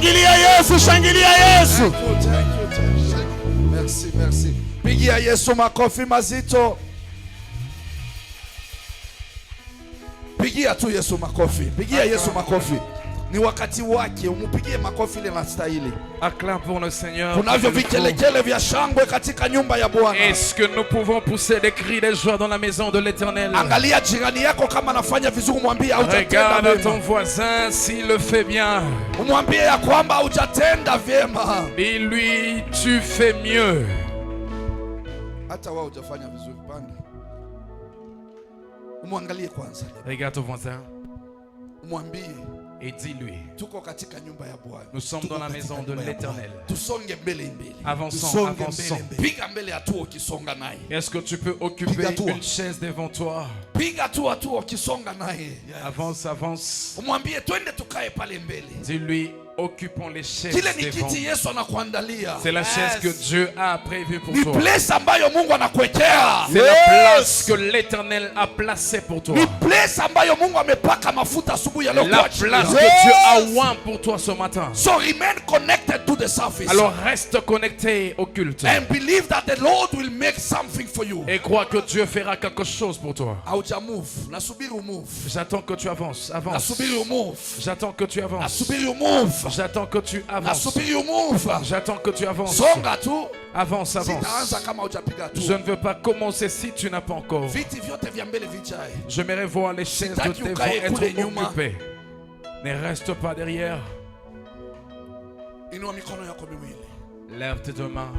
Shangilia Yesu, shangilia Yesu. Thank you. Merci, merci. Pigia Yesu makofi mazito. Pigia tu Yesu makofi. Pigia Yesu makofi. Ni wakati wake, umupigie makofi ile nastahili. Acclame pour le Seigneur. Kunavyo vikelekele vya shangwe katika nyumba ya Bwana. Est-ce que nous pouvons pousser des cris de joie dans la maison de l'Éternel? Angalia jirani yako kama anafanya vizuri, mwambie hujatenda Regarde ton vyema. voisin s'il le fait bien. Umwambie ya kwamba hujatenda vyema. Dis-lui, tu fais mieux. Hata wewe hujafanya vizuri pande. Umwangalie kwanza. Regarde ton voisin Umwambie et dis-lui, tuko katika nyumba ya Bwana. nous sommes dans la maison de l'Éternel. Tusonge mbele mbele. Avançons, Tusonge avançons. mbele mbele. Piga mbele hatua ukisonga naye. Est-ce que tu peux occuper Piga toi. une chaise devant toi? Piga tu hatua ukisonga naye. Avance, avance. Umwambie twende tukae pale mbele. Dis-lui, occupons les chaises Kile ni devant. kiti Yesu anakuandalia. C'est la chaise que Dieu a prévue pour Ni toi. place ambayo Mungu anakuwekea. C'est la place que l'Éternel a placée pour toi. Ni place ambayo Mungu amepaka mafuta asubuhi ya leo La kwa place ajili que yako. Dieu a oint pour toi ce matin. So remain connected to the surface. Alors reste connecté au culte And believe that the Lord will make something for you. et crois que Dieu fera quelque chose pour toi. Hauja move. Nasubiri umove. J'attends que tu avances, avance. Nasubiri umove. J'attends que tu avances. Nasubiri umove. J'attends que tu avances. Nasubiri umove. J'attends que tu avances. Songa tu. Avance, avance. Sitaanza kama hujapiga tu. Je ne veux pas commencer si tu n'as pas encore. Viti vyote vya mbele vijae. J'aimerais voir les chaises de Sitaki devant ukae être kule nyuma. occupées. Ne reste pas derrière. Inua mikono yako miwili. Lève tes deux mains.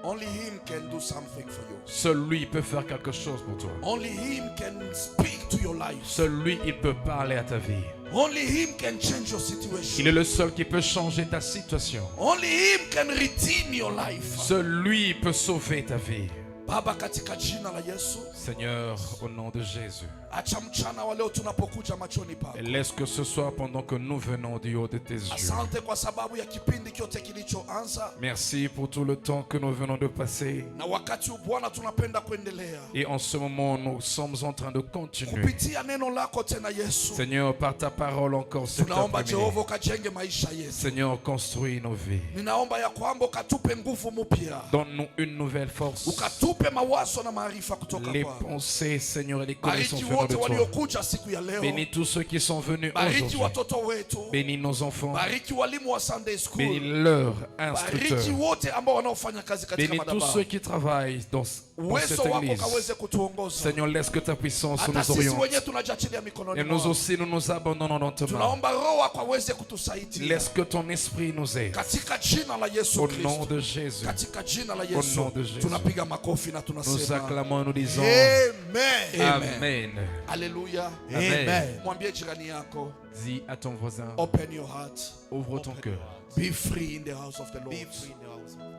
Only him can do something for you. Seul lui peut faire quelque chose pour toi. Only him can speak to your life. Seul lui, il peut parler à ta vie. Only him can change your Il situation. est le seul qui peut changer ta situation. Only him can redeem your life. Seul lui peut sauver ta vie. Baba, katika jina la Yesu, Seigneur, au nom de Jésus, acha mchana wa leo tunapokuja machoni pako. et laisse que ce soir, pendant que nous venons du haut de tes yeux, Asante kwa sababu ya kipindi kyote kilichoanza merci pour tout le temps que nous venons de passer. na wakati Bwana tunapenda kuendelea Et en ce moment, nous sommes en train de continuer. kupitia neno lako tena Yesu. Seigneur, par ta parole encore cet Tunaomba après-midi. Jehova ukajenge maisha yetu. Seigneur, construis nos vies. Ninaomba ya kwamba ukatupe nguvu mpya, Donne-nous une nouvelle force. ukatupe mawazo na maarifa kutoka Les kwako. pensées, Seigneur, et les connaissances Bariki venant de wote toi. waliokuja siku ya leo. Bénis tous ceux qui sont venus Bariki aujourd'hui. watoto wetu. Bénis nos enfants. Bariki walimu wa Sunday Bénis school. leurs Bariki instructeurs. wote ambao wanaofanya kazi katika Bénis tous madhabahu. ceux qui travaillent dans cette Uwezo wako église. kaweze kutuongoza. Seigneur, laisse que ta puissance Hata nous sisi oriente. wenyewe tunajiachilia mikononi Et nous mwako. aussi, nous nous abandonnons dans tes mains. Tunaomba Roho wako aweze kutusaidia. Laisse que ton esprit nous aide. Katika jina la Yesu Au Kristo. nom de Jésus, Katika jina la Au Yesu. nom de Jésus. Tunapiga makofi na nous tunasema acclamons, nous disons Amen. Amen. Alléluia. Amen. Mwambie jirani yako, Dis à ton voisin, open your heart. ouvre ton cœur. Be free in the house of the Lord.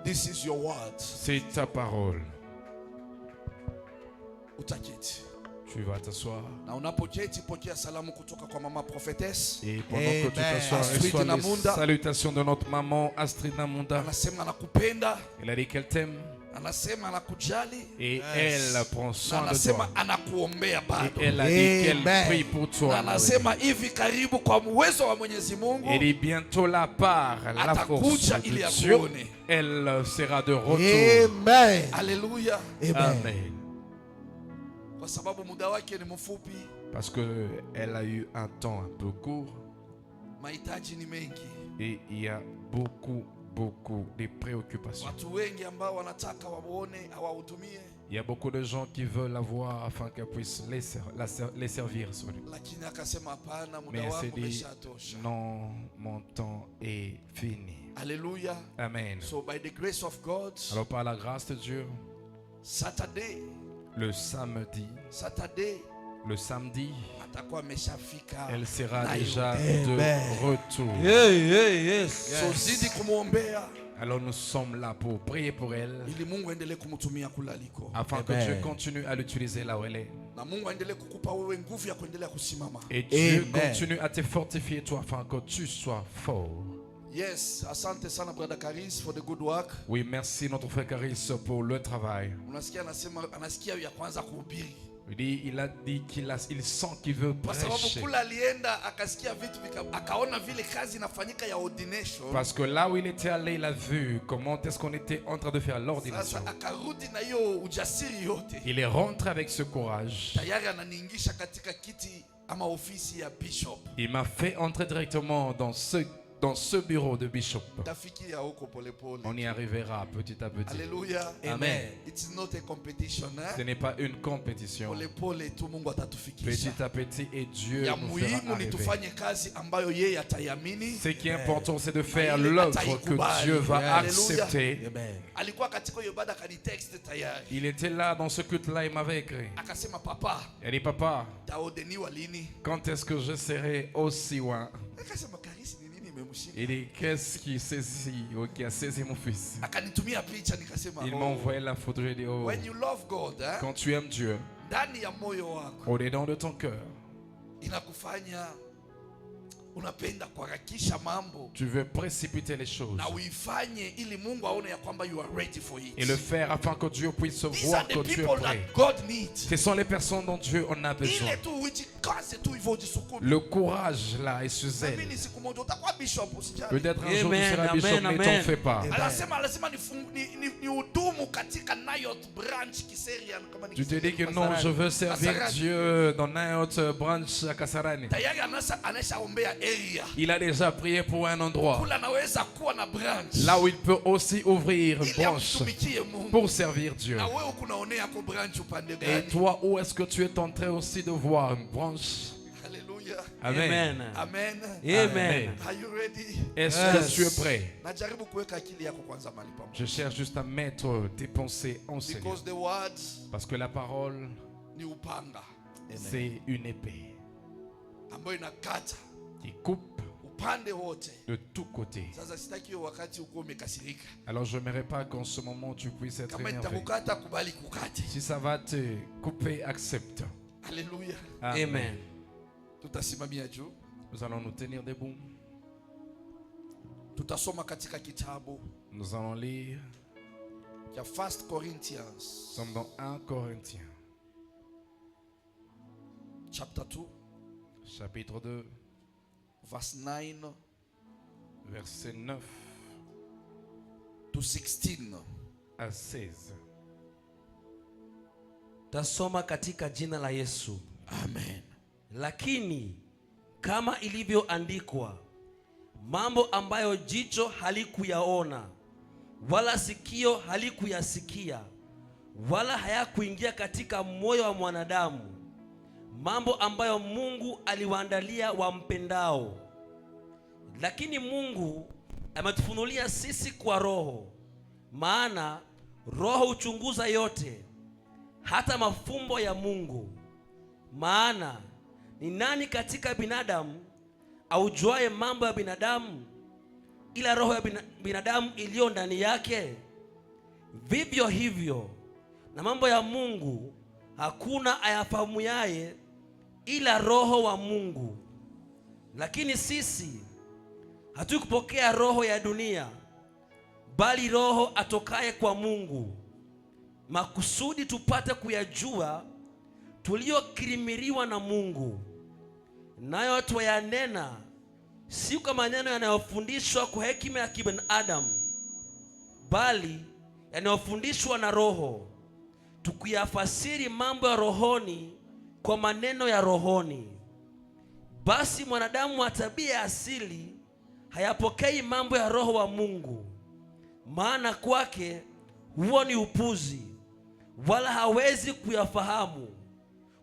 This is your word. C'est ta parole. Utaketi. Tu vas t'asseoir. Na unapoketi pokea salamu kutoka kwa mama prophetess. Et pendant que tu t'assois, Astrid reçois les Namunda. salutations de notre maman Astrid Namunda. Anasema anakupenda, Elle a dit qu'elle t'aime anasema anakujali, et elle prend na soin de anasema toi. anakuombea Et bado. elle a dit qu'elle prie pour Na toi. anasema hivi karibu kwa uwezo wa Mwenyezi Mungu Elle est bientôt là par la force atakuja ili de Dieu. akuone. Elle sera de retour. Amen. Haleluya. Amen. Kwa sababu muda wake ni mfupi, Parce qu'elle a eu un temps un peu court mahitaji ni mengi. et il y a beaucoup de préoccupations. Watu wengi ambao wanataka waone awahudumie, Il y a beaucoup de gens qui veulent la voir afin qu'elle puisse les servir. lakini akasema hapana, muda Mais elle s'est wako dit, umeshatosha. non, mon temps est fini. Haleluya. Amen. So by the grace of God, Alors par la grâce de Dieu, Saturday le samedi, atakuwa ameshafika. elle sera nayo. déjà Amen. de retour. Yes. So zidi kumwombea Alors nous sommes là pour prier pour elle, ili Mungu aendelee kumtumia kulaliko, afin que Amen. Dieu continue à l'utiliser là où elle est. na Mungu aendelee kukupa wewe nguvu ya kuendelea kusimama. Et Dieu Amen. continue à te fortifier toi afin que tu sois fort. Yes, asante sana brother Karis for the good work. Oui, merci notre frère Caris pour le travail. Unasikia anasema, anasikia ya kwanza kuhubiri. Il a dit il sent qu'il veut Kwa sababu prêcher. kula alienda akasikia vitu akaona vile kazi inafanyika ya ordination. Parce que là où il était allé, il a vu comment est-ce qu'on était en train de faire l'ordination. Sasa akarudi na hiyo ujasiri yote. Il est rentré avec ce courage. Tayari ananiingisha katika kiti ama ofisi ya bishop. Il m'a fait entrer directement dans ce bureau de bishop. Tafikia huko pole pole. On y arrivera petit à petit. Alléluia. Amen. It's not a competition, Ce n'est pas une compétition. Pole pole tu Mungu atatufikisha. Petit à petit, et Dieu Ya nous fera muhimu ni arriver. tufanye kazi ambayo yeye ataiamini. Ce qui est important, c'est de faire Ile l'œuvre ataikubali. que Dieu va Alléluia. accepter. Alikuwa katika hiyo ibada kanitext tayari. Il était là dans ce culte-là, il m'avait écrit. Akasema papa, Il dit, papa, taodeniwa lini? quand est-ce que je serai aussi loin? Akasema Karisi ni nini imemshika? Il dit, qu'est-ce qui saisit ou qui a saisi mon fils? Akanitumia picha nikasema Il m'a envoyé la photo et dit, oh, when you love God, quand tu aimes Dieu, ndani ya moyo wako au-dedans de ton cœur, inakufanya unapenda kuharakisha mambo tu veux précipiter les choses na uifanye ili Mungu aone ya kwamba you are ready for it. et le faire afin que Dieu puisse These voir are que the tu es people prêt. that God needs. Ce sont les personnes dont Dieu en a besoin. Ile tu ujikaze tu hivyo ujisukume. Le courage là et ce zèle. Mimi siku moja utakuwa bishop usijali. Peut-être un jour tu Amen, seras bishop, amen, mais amen. t'en fais pas. Anasema lazima ni hudumu katika Nayot branch Kiserian kama ni Tu te dis que Kiserian. non, je veux servir Kasarani. Dieu dans un autre branche à Kasarani. Tayari anashaombea area. Il a déjà prié pour un endroit. Kula anaweza kuwa na branch. Là où il peut aussi ouvrir une Ili branche amtumikie Mungu. pour servir Dieu. Na wewe kunaonea kwa branch upande Et gani? toi, où est-ce que tu es en train aussi de voir une branche? Hallelujah. Amen. Amen. Amen. Are you ready? Est-ce Yes. que tu es prêt? Najaribu kuweka akili yako kwanza mahali pamoja. Je cherche juste à mettre tes pensées en Seigneur. Because the words Parce que la parole, ni upanga c'est une épée ambayo inakata qui coupe upande wote. de tous côtés. Sasa sitaki hiyo wakati uko umekasirika. Alors je n'aimerais pas qu'en ce moment tu puisses être Kama énervé. nitakukata kubali kukate. Si ça va te couper, accepte. Hallelujah. Amen. Tutasimamia juu. Nous allons nous tenir debout. Tutasoma katika kitabu Nous allons lire. cha 1 Nous Corinthians sommes dans 1 Corinthiens, chapter 2 chapitre 2, verse 9 versets 9 to 16. à 16. Tasoma katika jina la Yesu. Amen. Lakini kama ilivyoandikwa, mambo ambayo jicho halikuyaona wala sikio halikuyasikia wala hayakuingia katika moyo wa mwanadamu, mambo ambayo Mungu aliwaandalia wampendao. Lakini Mungu ametufunulia sisi kwa Roho, maana Roho huchunguza yote, hata mafumbo ya Mungu. Maana ni nani katika binadamu aujuaye mambo ya binadamu ila roho ya binadamu iliyo ndani yake? Vivyo hivyo na mambo ya Mungu hakuna ayafahamuyaye ila Roho wa Mungu. Lakini sisi hatukupokea roho ya dunia, bali Roho atokaye kwa Mungu, makusudi tupate kuyajua tuliyokirimiriwa na Mungu. Nayo twayanena si kwa maneno yanayofundishwa kwa hekima ya kibinadamu, bali yanayofundishwa na Roho, tukiyafasiri mambo ya rohoni kwa maneno ya rohoni. Basi mwanadamu wa tabia ya asili hayapokei mambo ya Roho wa Mungu, maana kwake huo ni upuzi, wala hawezi kuyafahamu,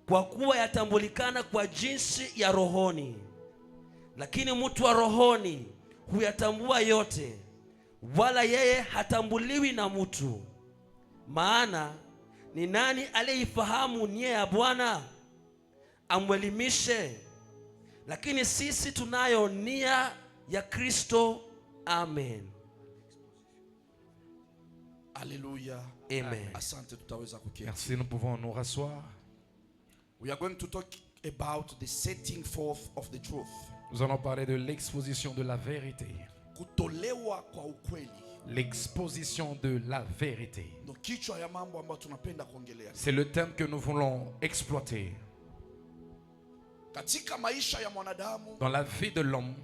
kwa kuwa yatambulikana kwa jinsi ya rohoni. Lakini mtu wa rohoni huyatambua yote, wala yeye hatambuliwi na mtu. Maana ni nani aliyeifahamu nia ya Bwana amwelimishe? Lakini sisi tunayo nia ya Kristo. Amen. Hallelujah. Amen. Asante, tutaweza kuketi. Merci, nous pouvons nous rasseoir. We are going to talk about the setting forth of the truth. Nous allons parler de l'exposition de la vérité. Kutolewa kwa ukweli. L'exposition de la vérité. Ndio kichwa ya mambo ambayo tunapenda kuongelea. C'est le thème que nous voulons exploiter. Katika maisha ya mwanadamu, dans la vie de l'homme,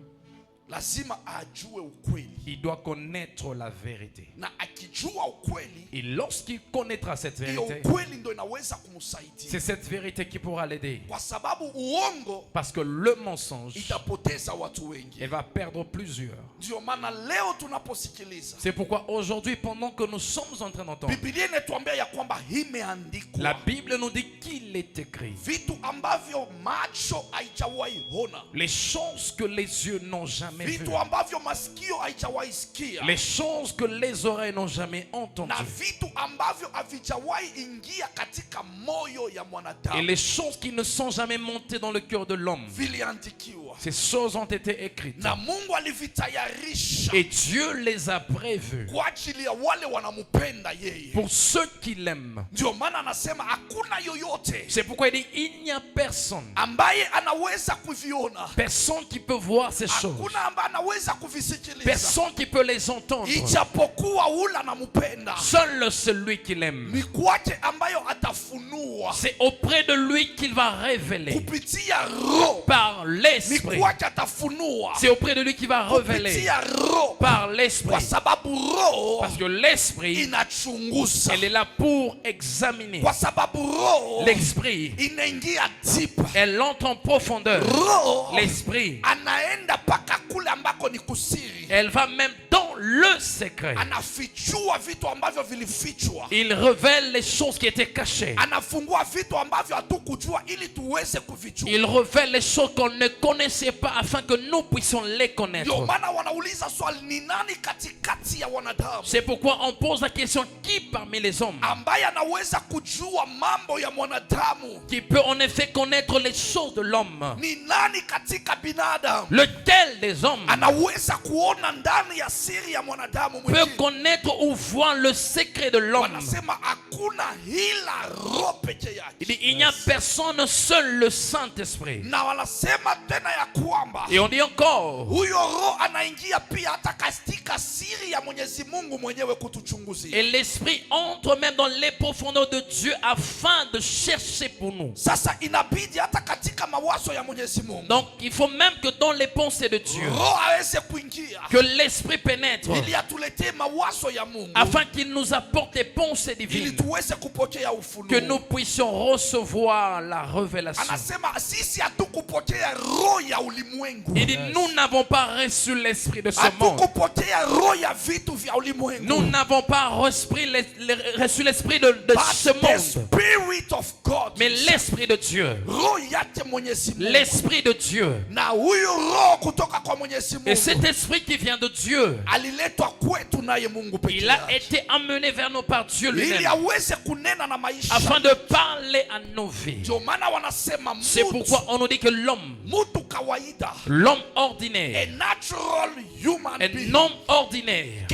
lazima ajue ukweli. Il doit connaître la vérité. Na akijua ukweli, et lorsqu'il connaîtra cette vérité, ukweli ndio inaweza kumsaidia. C'est cette vérité qui pourra l'aider. Kwa sababu uongo, parce que le mensonge, itapoteza watu wengi. Elle va perdre plusieurs. Ndio maana leo tunaposikiliza, c'est pourquoi aujourd'hui, pendant que nous sommes en train d'entendre, Biblia inatuambia ya kwamba imeandikwa. La Bible nous dit qu'il est écrit. Vitu ambavyo macho haijawahi ona. Les choses que les yeux n'ont jamais vues. Vitu ambavyo masikio haijawahi sikia. Les choses que les oreilles n'ont jamais entendues. Na vitu ambavyo havijawahi ingia katika moyo ya mwanadamu. Et les choses qui ne sont jamais montées dans le cœur de l'homme. Viliandikiwa. Ces choses ont été écrites. Na Mungu alivitayarisha. Et Dieu les a prévues. Kwa ajili ya wale wanamupenda yeye. Pour ceux qui l'aiment. Ndio maana anasema hakuna yoyote. C'est pourquoi il dit il n'y a personne. Ambaye anaweza kuviona. Personne qui peut voir ces choses. Hakuna ambaye anaweza kuvisikiliza. Personne qui peut les entendre. Ijapokuwa ule anamupenda. Seul celui qui l'aime. Ni kwake ambayo atafunua. C'est auprès de lui qu'il va révéler. Kupitia roho. Par l'esprit. Ni kwake atafunua. C'est auprès de lui qu'il va révéler. Kupitia roho. Par l'esprit. Kwa sababu roho. Parce que l'esprit, inachunguza. Elle est là pour examiner. Kwa sababu roho. L'esprit, inaingia deep. Elle entre en profondeur. Roho. L'esprit, anaenda paka kule ambako ni kusiri. Elle va même dans le secret. Anafichua vitu ambavyo vilifichwa. Il révèle les choses qui étaient cachées. Anafungua vitu ambavyo hatukujua ili tuweze kuvichua. Il révèle les choses qu'on ne connaissait pas afin que nous puissions les connaître. Ndio maana wanauliza swali, ni nani katikati ya wanadamu? C'est pourquoi on pose la question, qui parmi les hommes ambaye anaweza kujua mambo ya mwanadamu? Qui peut en effet connaître les choses de l'homme? Ni nani katika binadamu? Lequel des hommes anaweza kuona ndani ya siri ya mwanadamu mwingine? Peut connaître ou voir le secret de l'homme? Wanasema hakuna ila roho pekee yake. Il dit il n'y a personne, seul le Saint-Esprit. Na wanasema tena ya kwamba, et on dit encore, huyo roho anaingia pia hata katika siri ya Mwenyezi Mungu mwenyewe kutuchunguzia. Et l'esprit entre même dans les profondeurs de Dieu afin de chercher pour nous. Sasa inabidi hata katika mawazo ya Mwenyezi Mungu. Donc il faut même que dans les pensées de Dieu, roho aweze kuingia, que l'esprit pénètre, ili atuletee mawazo ya Mungu, afin qu'il nous apporte des pensées divines, ili tuweze kupokea ufunuo, que nous puissions recevoir la révélation. Anasema sisi hatukupokea roho ya ulimwengu. Il dit nous n'avons pas reçu l'esprit de ce monde. Hatukupokea roho ya vitu vya ulimwengu. Nous n'avons pas reçu l'esprit de ce monde. Spirit of God, mais l'esprit de Dieu. Roho yake Mwenyezi Mungu. L'esprit de Dieu. Na huyu roho kutoka kwa Mwenyezi Mungu. Et cet esprit qui vient de Dieu, aliletwa kwetu naye Mungu pekee. Il a été amené vers nous par Dieu lui-même. Ili aweze kunena na maisha. Afin de parler à nos vies. Ndio maana wanasema c'est pourquoi on nous dit que l'homme, mtu kawaida, l'homme ordinaire, a natural human being, un homme ordinaire,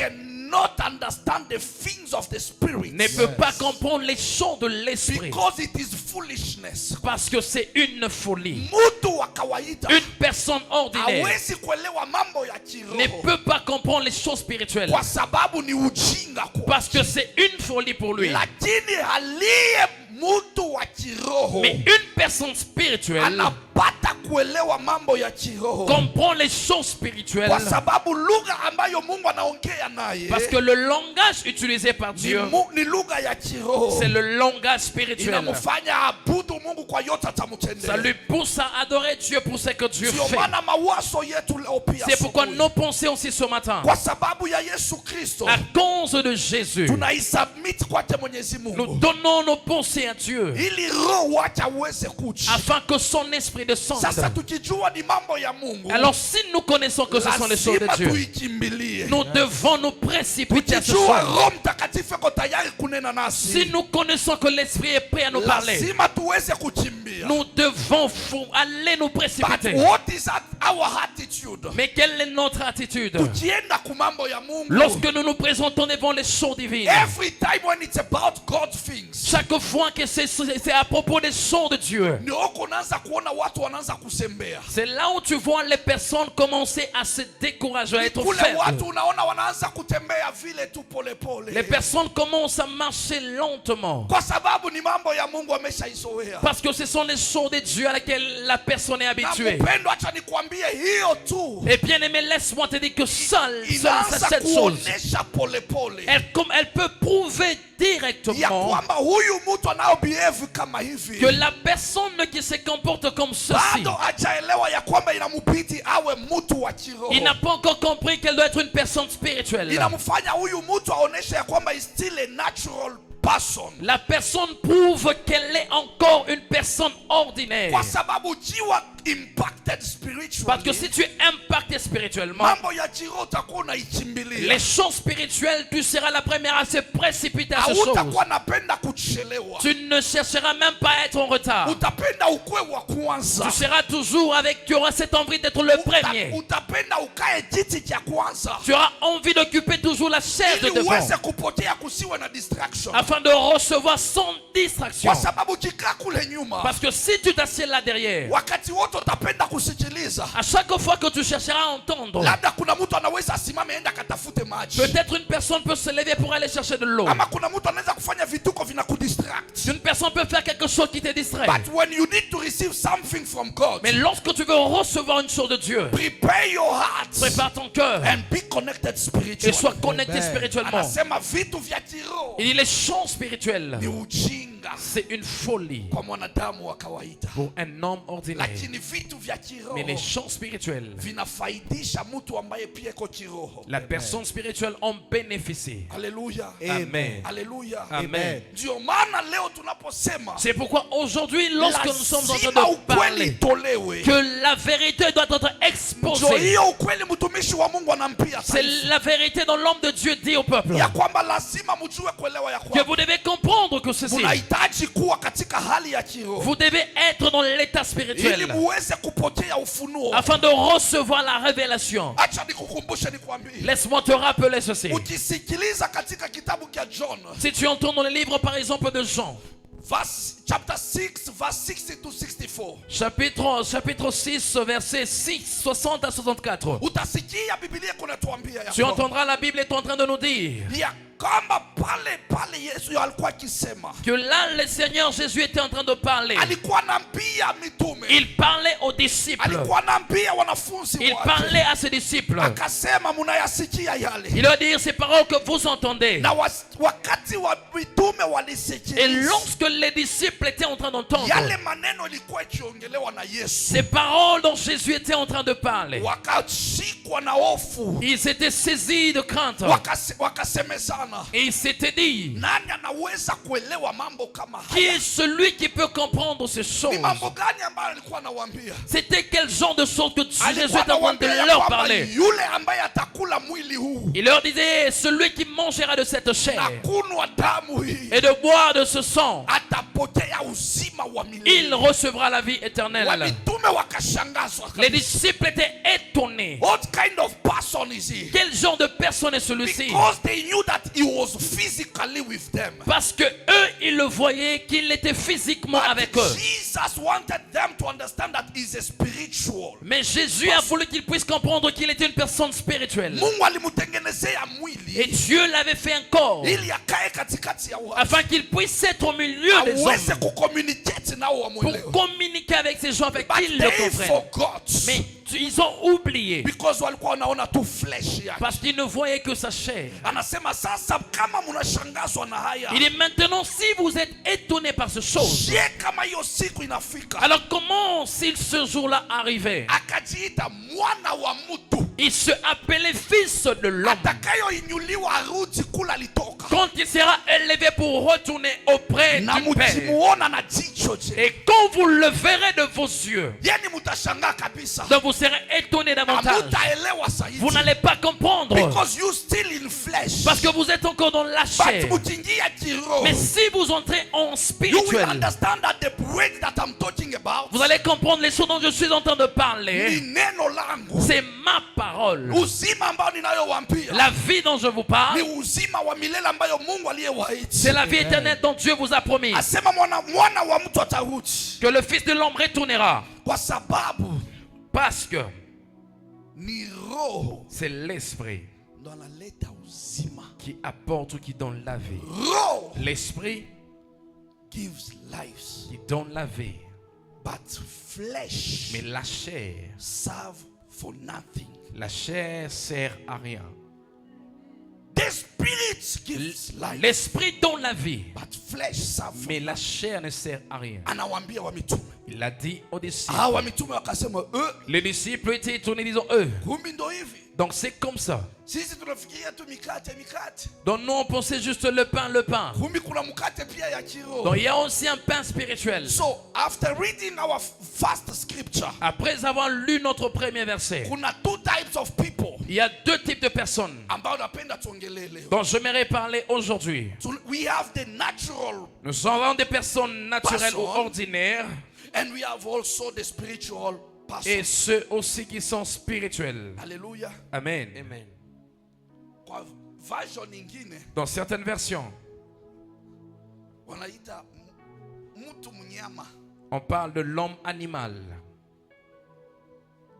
not understand the things of the spirit. Ne peut pas comprendre les choses de l'esprit. Because it is foolishness. Parce que c'est une folie. Mtu wa kawaida, une personne ordinaire, hawezi kuelewa mambo ya kiroho, ne peut pas comprendre les choses spirituelles. Kwa sababu ni ujinga kwa. Parce que c'est une folie pour lui. Lakini aliye mtu wa kiroho, mais une personne spirituelle, anapata kuelewa mambo ya kiroho, comprend les choses spirituelles. Kwa sababu lugha ambayo Mungu anaongea naye, parce que le langage utilisé par Dieu, ni lugha ya kiroho, c'est le langage spirituel. Inamfanya abudu Mungu kwa yote atamtendea. Ça lui pousse à adorer Dieu pour ce que Dieu fait. mawazo yetu leo pia, c'est pourquoi nos pensées aussi ce matin, kwa sababu ya Yesu Kristo, à cause de Jésus, tunaisubmit kwake Mwenyezi Mungu, nous donnons nos pensées à Dieu, ili roho wake aweze kuja, afin que son esprit descende. Sasa tukijua ni mambo ya Mungu, alors si nous connaissons que ce sont les choses de Dieu, nous devons nous précipiter à ce soir. Roho Mtakatifu yuko tayari kunena nasi, si nous connaissons que l'esprit est prêt à nous parler, lazima tuweze kukimbia, nous devons aller nous précipiter. But what is our attitude? attitude Mais quelle est notre attitude tukienda kumambo ya Mungu? lorsque nous nous présentons devant les choses divines? Every time when it's about God things, Chaque fois que c'est à propos des choses de Dieu, ni huko unaanza kuona watu wanaanza kusembea. c'est là où tu vois les personnes commencer à se décourager, à être Kule faibles. watu unaona wanaanza kutembea vile tu pole pole. Les personnes commencent à marcher lentement. Kwa sababu ni mambo ya Mungu ameshaizoea. Parce que ce sont les choses de Dieu à laquelle la personne est Na habituée. mpendo, acha nikwambie hiyo tu Et bien aimé, laisse-moi te dire que seule inaanza cette chose, kuonesha pole pole elle peut prouver ya directement kwamba huyu mtu anao behave kama hivi que la personne qui se comporte comme ceci, bado hajaelewa ya kwamba inamubidi awe mtu wa kiroho. il n'a pas encore compris qu'elle doit être une personne spirituelle. Inamfanya huyu mtu aoneshe ya kwamba is still a natural person. La personne prouve qu'elle est encore une personne ordinaire. Kwa sababu jiwa impacted spiritually. Parce que si tu es impacté spirituellement, mambo ya kiroho utakuwa unaichimbilia. les choses spirituelles, tu seras la première à se précipiter à ces choses. Hautakuwa napenda kuchelewa. Tu ne chercheras même pas à être en retard. Utapenda ukwe wa kwanza. Tu seras toujours avec, tu auras cette envie d'être le premier. Utapenda ukae kiti cha kwanza. Tu auras envie d'occuper toujours la chaise de Ili devant, uweze kupotea kusiwe na distraction. afin de recevoir sans distraction. Kwa sababu ukikaa kule nyuma, Parce que si tu t'assieds là derrière, wakati wote utapenda kusikiliza. à chaque fois que tu chercheras à entendre, Labda kuna mtu anaweza asimame enda katafute maji. peut-être une personne peut se lever pour aller chercher de l'eau. Ama kuna mtu anaweza kufanya vituko vinakudistract. Une personne peut faire quelque chose qui te distrait. But when you need to receive something from God, Mais lorsque tu veux recevoir une chose de Dieu, prepare your heart prépare ton cœur and be connected et spiritually. sois connecté spirituellement. Anasema vitu vya kiroho Il dit les choses spirituelles, ni ujinga c'est une folie kwa mwanadamu wa kawaida, pour un homme ordinaire. lakini vitu vya kiroho Mais les choses spirituelles, vinafaidisha mtu ambaye pia iko kiroho. la personne spirituelle en bénéficie. Haleluya, Amen. haleluya, Amen. ndio maana leo tunaposema C'est pourquoi aujourd'hui, lorsque nous sommes en train lazima de ukweli parler itolewe, que la vérité doit être ndio exposée, hiyo ukweli mtumishi wa Mungu anampia c'est taifa, la vérité dont l'homme de Dieu dit au peuple ya kwamba lazima mjue kuelewa ya que kwamba vous devez comprendre que ceci, unahitaji kuwa katika hali ya kiroho vous devez être dans l'état ili spirituel muweze kupokea ufunuo. afin de recevoir la révélation. Acha nikukumbushe nikwambie, Laisse-moi te rappeler ceci. ukisikiliza katika kitabu cha John Si tu entends dans le livre par exemple de Jean, chapter 6 verse 60 to 64, chapitre 6, verset 6, 60 à 64, utasikia Biblia kunatuambia ya tu kwamba entendras la Bible est en train de nous dire ya kama pale Yesu alikuwa akisema, que là le Seigneur Jésus était en train de parler. alikuwa anaambia mitume, Il parlait aux disciples. alikuwa anaambia wanafunzi Il wake, parlait à ses disciples. akasema munayasikia yale, Il leur dit ces paroles que vous entendez. na wakati wa mitume Et walisikiliza lorsque les disciples étaient en train d'entendre yale maneno ilikuwa ikiongelewa na Yesu, ces paroles dont Jésus était en train de parler, wakashikwa na hofu, ils étaient saisis de crainte. wakasemezana, Et ils s'étaient dit, nani anaweza kuelewa mambo kama qui haya? est celui qui peut comprendre ces choses? Ni mambo gani ambayo alikuwa anawaambia? C'était quel genre de choses que Jésus Alikuwa était en train anawaambia de ya leur kwamba parler? yule ambaye atakula mwili huu Il leur disait, celui qui mangera de cette na chair kunwa damu hii et de boire de ce sang, atapokea uzima wa il milele. recevra la vie éternelle. Wamitume wakashangazwa Les kabisa. disciples étaient étonnés. What kind of person is he? Quel genre de personne est celui-ci? Because they knew that he was physically with them. Parce que eux, ils le voyaient qu'il était physiquement But avec eux. Jesus wanted them to understand that he's a spiritual. Mais Jésus a voulu qu'ils puissent comprendre qu'il était une personne spirituelle. Mungu alimutengenezea mwili Et Dieu l'avait fait un corps ili akae katikati ya watu, afin qu'il puisse être au milieu des aweze hommes kucommunicate nao pour wamwelewe. communiquer avec ces gens avec But qui ils le they comprennent. forgot Mais ils ont oublié because walikuwa wanaona tu flesh yake. parce qu'ils ne voyaient que sa chair. Anasema sasa, kama mnashangazwa na haya, Il est maintenant, si vous êtes étonnés par ces choses, je kama hiyo siku inafika, alors comment si ce jour-là arrivait? akajiita mwana wa mtu Il se appelait fils de l'homme, atakayoinuliwa arudi kula alitoka. Quand il sera élevé pour retourner auprès na du Père. mutimuona na jicho je. Et quand vous le verrez de vos yeux, Yani mutashanga kabisa. donc vous serez étonné davantage. Hamutaelewa zaidi. Vous n'allez pas comprendre. Because you still in flesh. Parce que vous êtes encore dans la chair. But mutingia kiroho. Mais si vous entrez en You will spirituel, understand that the break that I'm talking about. vous allez comprendre les choses dont je suis en train de parler. Ni neno langu. C'est ma parole. Uzima ambao ninayowaambia. La vie dont je vous parle, Ni uzima wa milele ambayo Mungu aliyewaahidi. c'est la vie éternelle dont Dieu vous a promis. Asema mwana wa mtu atarudi. Que le Fils de l'homme retournera. Kwa sababu Parce que ni roho c'est l'esprit ndo analeta uzima. qui apporte ou qui donne la vie. Roho L'esprit gives life. qui donne la vie. But flesh Mais la chair, serve for nothing. la chair sert à rien. The spirit gives life. L'esprit donne la vie. But flesh serve for Mais la chair ne sert à rien. Anawaambia wa mitume. Il a dit aux disciples. Wa mitume wakasema Les disciples étaient étonnés disant eux. kumbi ndo hivi. Donc c'est comme ça. Sisi tunafikiria tu mikate. Donc nous on pensait juste le pain. Kumbi kuna mkate pia ya kiroho. Donc il y a aussi un pain spirituel. So after reading our first scripture, Après avoir lu notre premier verset, kuna two types of people il y a deux types de personnes ambao napenda tuongelee leo. dont j'aimerais parler aujourd'hui. So we have the natural Nous avons des personnes naturelles ou ordinaires and we have also the spiritual person. et ceux aussi qui sont spirituels. Hallelujah. Amen. Amen. Kwa version nyingine Dans certaines versions, wanaita mtu mnyama, on parle de l'homme animal,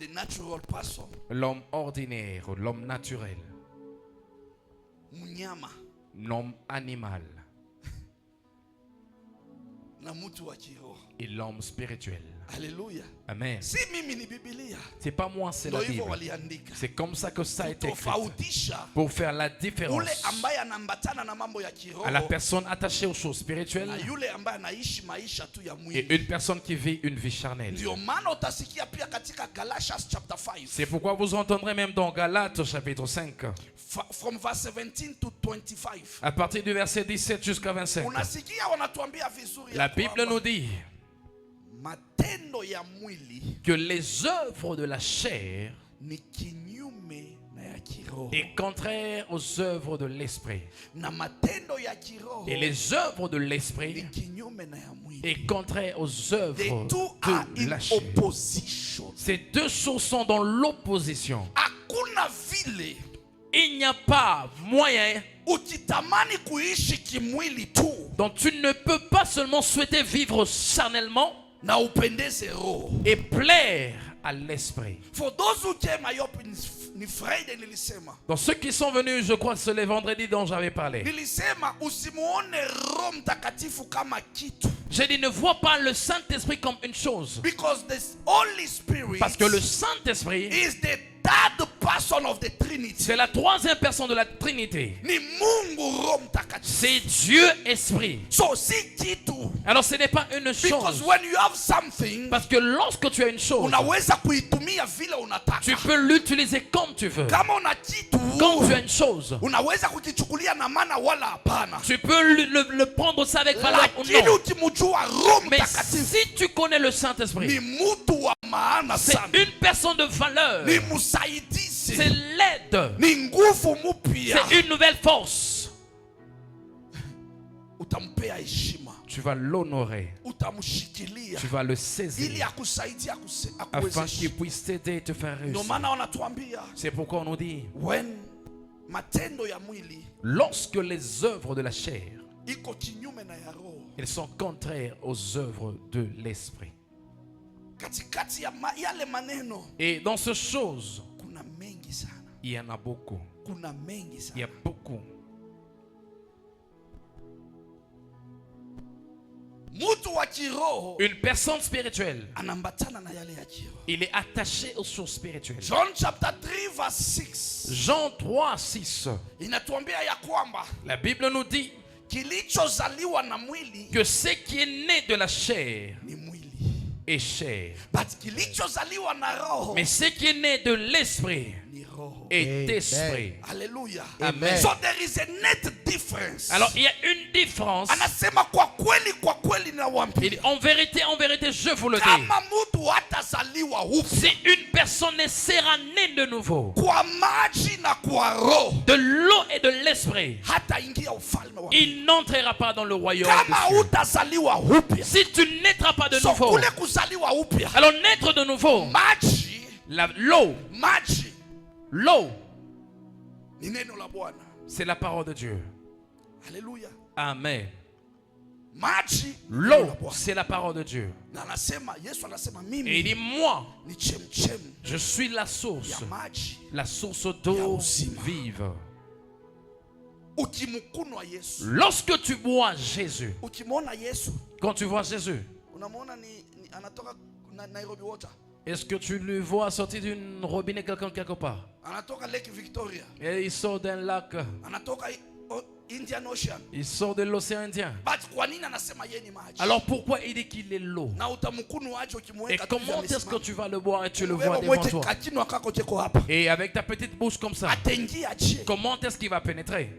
the natural person. l'homme ordinaire ou l'homme naturel, Mnyama l'homme animal na mtu wa kiroho. et l'homme spirituel. Hallelujah. Amen. Si mimi ni Biblia. C'est pas moi, c'est la Ndio hivyo Bible. waliandika. C'est comme ça que ça a été écrit. Tofautisha Pour faire la différence ule ambaye anambatana na mambo ya kiroho à la personne attachée aux choses spirituelles na yule ambaye anaishi maisha tu ya et mwili. une personne qui vit une vie charnelle. Ndio maana utasikia pia katika Galatians chapter 5 C'est pourquoi vous entendrez même dans Galates chapitre 5, from verse 17 to 25. à partir du verset 17 jusqu'à 25. Unasikia wanatuambia vizuri La ya Bible kwamba nous dit matendo ya mwili que les œuvres de la chair ni kinyume na ya kiroho. est contraire aux œuvres de l'esprit. Na matendo ya kiroho Et les œuvres de ni l'esprit kinyume na ya mwili. est contraire aux œuvres The two are de in la chair. opposition. Ces deux choses sont dans l'opposition. Hakuna vile Il n'y a pas moyen ukitamani kuishi kimwili tu dont tu ne peux pas seulement souhaiter vivre charnellement na upendeze roho. et plaire à l'esprit. For those who came Ayop ni Friday nilisema. Donc ceux qui sont venus, je crois que c'est les vendredis dont j'avais parlé. Nilisema usimuone Roho Mtakatifu kama kitu. J'ai dit ne vois pas le Saint-Esprit comme une chose. Because the Holy Spirit Parce que le Saint-Esprit, is the third person of the Trinity. c'est la troisième personne de la Trinité. Ni Mungu Roho Mtakatifu. C'est Dieu Esprit. So si kitu. Alors ce n'est pas une Because chose. when you have something, Parce que lorsque tu as une chose, unaweza kuitumia vile unataka. tu peux l'utiliser comme tu veux. Kama una kitu, Quand tu as une chose, unaweza kukichukulia na maana wala hapana. tu peux le prendre ça avec valeur ou Lakini non. ukimjua Roho Mais Mtakatifu si tu connais le ni Saint-Esprit, mtu wa maana c'est sana. une personne de valeur. Ni msaidizi. C'est l'aide. Ni nguvu mpya. C'est une nouvelle force. Utampea heshima. Tu vas l'honorer. Utamshikilia. Tu vas le Ili saisir akusaidie afin qu'il puisse t'aider et te faire Ndio réussir. maana wanatuambia C'est pourquoi on nous dit, when matendo ya mwili lorsque les œuvres de la chair, iko kinyume na ya roho. elles sont contraires aux œuvres de l'esprit. Katikati ya yale maneno Et dans ces choses, kuna mengi sana. il y en a beaucoup. Kuna mengi sana. Il y a beaucoup. Mtu wa kiroho Une personne spirituelle, anambatana na yale ya kiroho. il est attaché aux choses spirituelles. John chapter 3 verse 6 Jean 3, 6. inatuambia ya kwamba La Bible nous dit kilichozaliwa na mwili que ce qui est né de la chair ni mwili. et chair. but kilichozaliwa na roho Mais ce qui est né de l'esprit ni roho. est esprit. Hallelujah. Amen. So there is a net difference. Alors il y a une différence. Anasema kwa kweli Il nawaambia, dit, en vérité, je vous le dis. kama mtu hatazaliwa upya Si une personne ne sera née de nouveau kwa maji na kwa roho, de l'eau et de l'esprit, hataingia ufalme wa Mungu. il n'entrera pas dans le royaume Kama de Dieu. hutazaliwa upya, Si tu ne naîtras pas de so nouveau, kule kuzaliwa upya, alors naître de nouveau, maji l'eau, ni neno la Bwana. c'est la parole de Dieu. Haleluya. Amen. Maji ni neno L'eau, la Bwana. c'est la parole de Dieu. Na anasema, Yesu anasema Et il mimi dit, moi, ni chemchem je suis la source d'eau vive. Ukimkunwa Yesu, Lorsque tu bois Jésus, ukimwona Yesu, quand tu vois Jésus, unamwona ni anatoka Nairobi Water, est-ce que tu le vois sortir d'une robinet quelqu'un quelque part? anatoka Lake Victoria, Et il sort d'un lac, anatoka Indian Ocean. il sort de l'océan Indien. But kwa nini anasema yeye ni maji? Alors pourquoi il dit qu'il est l'eau? Na utamkunwa aje Et ukimweka tu comment est-ce que amesimama? tu vas le boire et tu le Wewe vois devant mweke toi? kakinwa kako cheko hapa. Et avec ta petite bouche comme ça, Ataingia je. comment est-ce qu'il va pénétrer?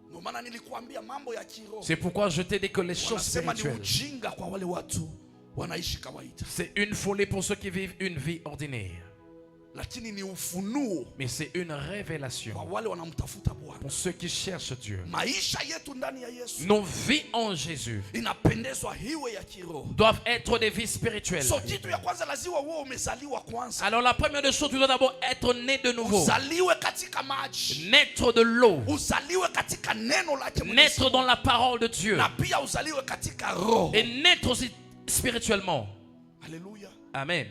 Ndio maana nilikuambia mambo ya kiroho. C'est pourquoi je t'ai dit que les choses Wanasema ni spirituelles, ujinga kwa wale watu wanaishi kawaida. c'est une folie pour ceux qui vivent une vie ordinaire. Lakini ni ufunuo Mais c'est une révélation kwa wale wanamtafuta Bwana. pour ceux qui cherchent Dieu. Maisha yetu ndani ya Yesu Nos vies en Jésus inapendezwa hiwe ya kiroho. doivent être des vies spirituelles. So kitu ya kwanza lazima wewe umezaliwa kwanza. Alors la première des choses, tu dois d'abord être né de nouveau. Uzaliwe katika maji. Naître de l'eau. Uzaliwe katika neno lake Mwenyezi Naître Mungu. dans la parole de Dieu. Na pia uzaliwe katika roho. Et naître aussi spirituellement. Haleluya. Amen.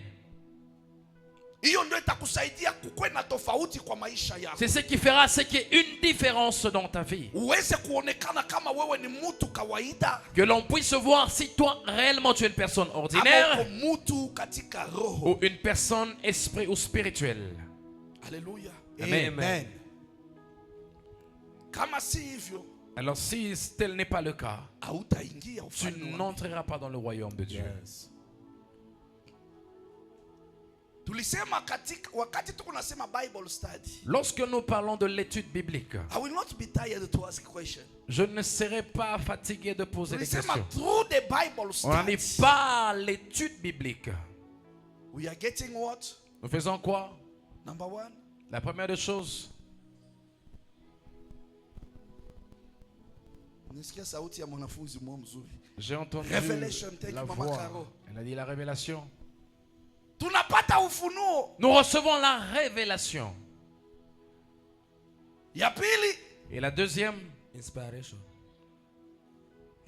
Hiyo ndio itakusaidia kukuwe na tofauti kwa maisha yako. C'est ce qui fera ce qui est une différence dans ta vie. Uweze kuonekana kama wewe ni mtu kawaida. Que l'on puisse voir si toi réellement tu es une personne Ama ordinaire uko mtu katika roho. ou une personne esprit ou spirituelle. Haleluya. Amen. Kama si hivyo, Alors si tel n'est pas le cas, hautaingia tu ufalme wa Mungu. n'entreras pas dans le royaume de Dieu. Tulisema katika wakati tuko nasema Bible study, Lorsque nous parlons de l'étude biblique, I will not be tired to ask question. je ne serai pas fatigué de poser des Tulisema questions. through the Bible On n'en study, est pas l'étude biblique. we are getting what? Nous faisons quoi? Number one, La première des choses, nisikia sauti ya mwanafunzi mmoja mzuri. j'ai entendu Revelation, thank la you, Mama voix. Caro. Elle a dit la révélation. Tunapata ufunuo. Nous recevons la révélation. Ya pili, Et la deuxième, Inspiration.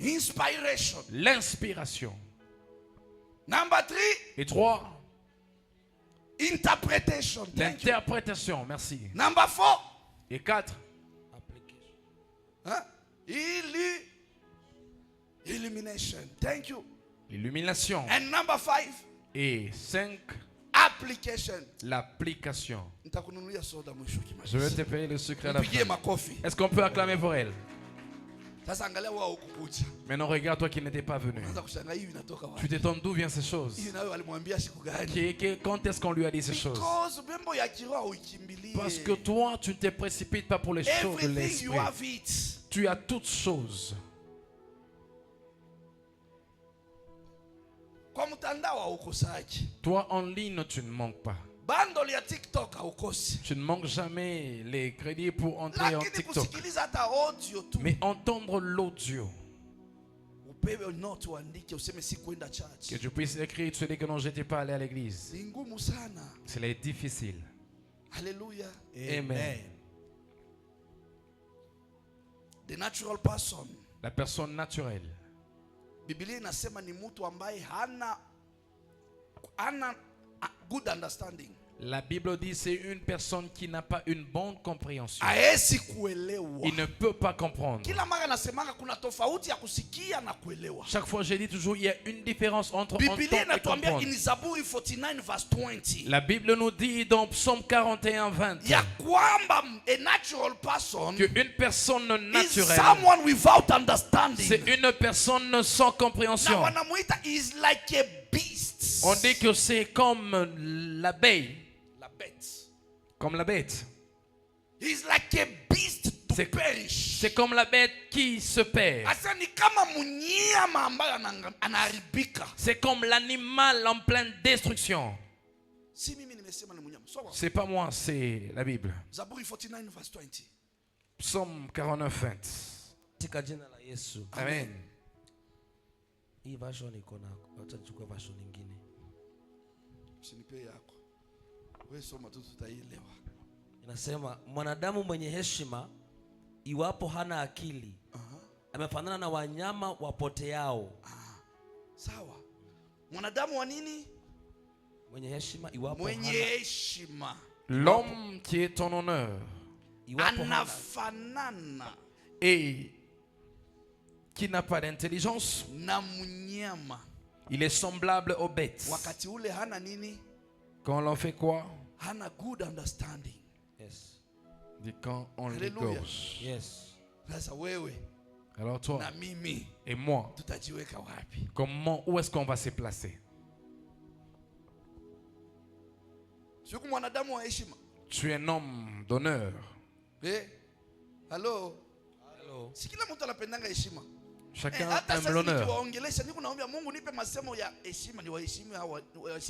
inspiration. l'inspiration. Number three, Et trois, interpretation. Thank you. l'interprétation. Merci. Number four, Et quatre, Application. huh? Illumination. Thank you. l'illumination. And number five, Et cinq, application. l'application. Nitakununulia soda mwisho Je vais kimaliza. te payer le sucre à la Mpigie fin. makofi. Est-ce qu'on peut acclamer pour elle? Sasa angalia wao ukukuja. Maintenant, regarde toi qui n'étais pas venu. Unaanza kushangaa hii inatoka Tu wapi? t'étonnes d'où viennent ces choses? Hii nayo alimwambia siku gani? Quand est-ce qu'on lui a dit ces choses? Because mambo ya kiroho uikimbilie. Parce que toi, tu ne te précipites pas pour les choses de everything you l'esprit. have it. Tu as toutes choses. Kwa mtandao haukosaji. Toi, en ligne, tu ne manques pas. Bundle ya TikTok haukosi. Tu ne manques jamais les crédits pour entrer en Lakini TikTok. kusikiliza hata audio tu. Mais entendre l'audio, Upewe note uandike useme si kwenda church. que tu puisses écrire, tu dis que non, je n'étais pas allé à l'église. Ni ngumu sana. C'est difficile. Hallelujah. Amen. The natural person. La personne naturelle. Biblia inasema ni mtu ambaye hana good understanding. La Bible dit c'est une personne qui n'a pas une bonne compréhension. Haezi kuelewa. Il ne peut pas comprendre. Kila mara nasemanga kuna tofauti ya kusikia na kuelewa. Chaque fois, je dis toujours, il y a une différence entre entendre Biblia et inatuambia comprendre. in Zaburi 49 verse 20. La Bible nous dit dans Psaume 41, 20 Ya kwamba a natural person qu'une personne is naturelle, someone without understanding. c'est une personne sans Na compréhension. wanamuita is like a beast. On dit que c'est comme l'abeille. La bête. Comme la bête. He's like a beast to perish. C'est comme la bête qui se perd. Asa ni kama munyama ambaye anaharibika. C'est comme l'animal en pleine destruction. Si mimi nimesema ni munyama. C'est pas moi, c'est la Bible. Zaburi 49 verse 20. Psaume 49, 20. Katika jina la Yesu. Amen. Hii version iko na acha nichukue version nyingine. Usinipe yako. Wewe soma tu tutaielewa. Inasema mwanadamu mwenye heshima iwapo hana akili amefanana na wanyama wapoteao. Sawa. Mwanadamu wa nini? Mwenye heshima iwapo mwenye heshima. L'homme qui est en honneur anafanana et qui n'a pas d'intelligence, na mnyama. Il est semblable aux bêtes. Wakati ule hana nini? Quand l'on fait quoi? Hana good understanding. Yes. Dit quand on l'égorge. Yes. Sasa wewe alors toi na mimi et moi, tutajiweka wapi? comment, où est-ce qu'on va se placer? Siku mwanadamu wa heshima. Tu es un homme d'honneur. Hello. Hello. Si kila mtu anapendanga heshima. Chacun aime l'honneur.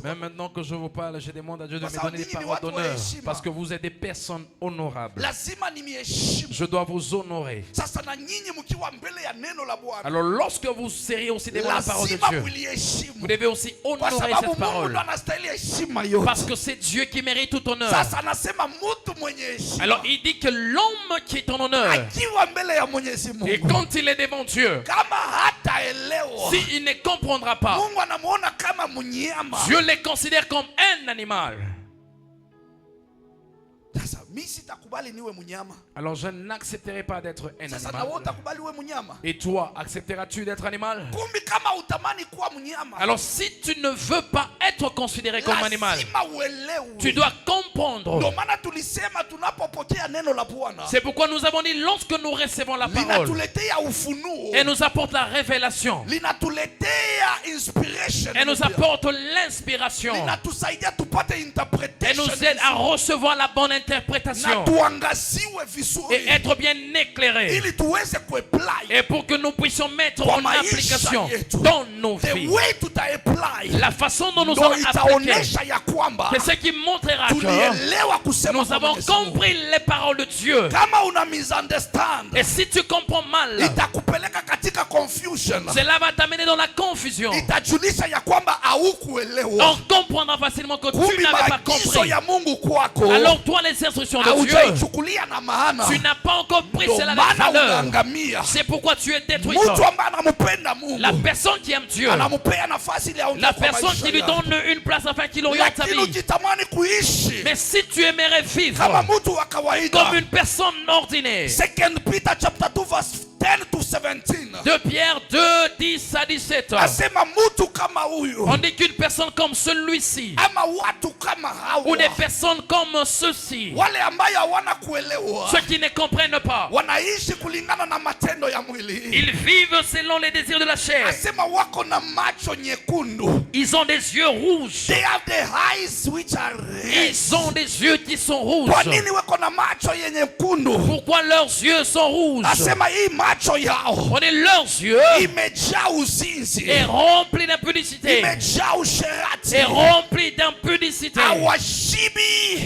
Même maintenant que je vous parle, je demande à Dieu de me donner des paroles d'honneur. Parce que vous êtes des personnes honorables. Je dois vous honorer. Alors lorsque vous serez aussi devant la parole de Dieu, vous devez aussi honorer cette parole. Parce que c'est Dieu qui mérite tout honneur. Alors il dit que l'homme qui est en honneur, et quand il est devant Dieu, s'il ne comprendra pas, Dieu les considère comme un animal. Alors je n'accepterai pas d'être un animal. Et toi, accepteras-tu d'être animal? Alors si tu ne veux pas être considéré comme animal, tu dois comprendre. C'est pourquoi nous avons dit, lorsque nous recevons la parole, elle nous apporte la révélation, elle nous apporte l'inspiration, elle nous aide à recevoir la bonne interprétation et être bien éclairé, et pour que nous puissions mettre en application dans nos vies la façon dont nous allons appliquer. C'est ce qui montrera que nous avons compris les paroles de Dieu. Et si tu comprends mal, cela va t'amener dans la confusion. On comprendra facilement que tu n'avais pas compris. Alors toi, les instructions de Dieu, tu n'as pas encore pris cela avec valeur. C'est pourquoi tu es détruit. La personne qui aime Dieu, la personne qui lui donne une place afin qu'il oriente sa vie. Mais si tu aimerais vivre comme une personne ordinaire, 2 Pierre 2, 10 à 17. On dit qu'une personne comme celui-ci, ou des personnes comme ceux-ci, ceux qui ne comprennent pas, ils vivent selon les désirs de la chair. Ils ont des yeux rouges. Ils ont des yeux qui sont rouges. Pourquoi leurs yeux sont rouges? On est leurs yeux est rempli d'impudicité, est rempli d'impudicité.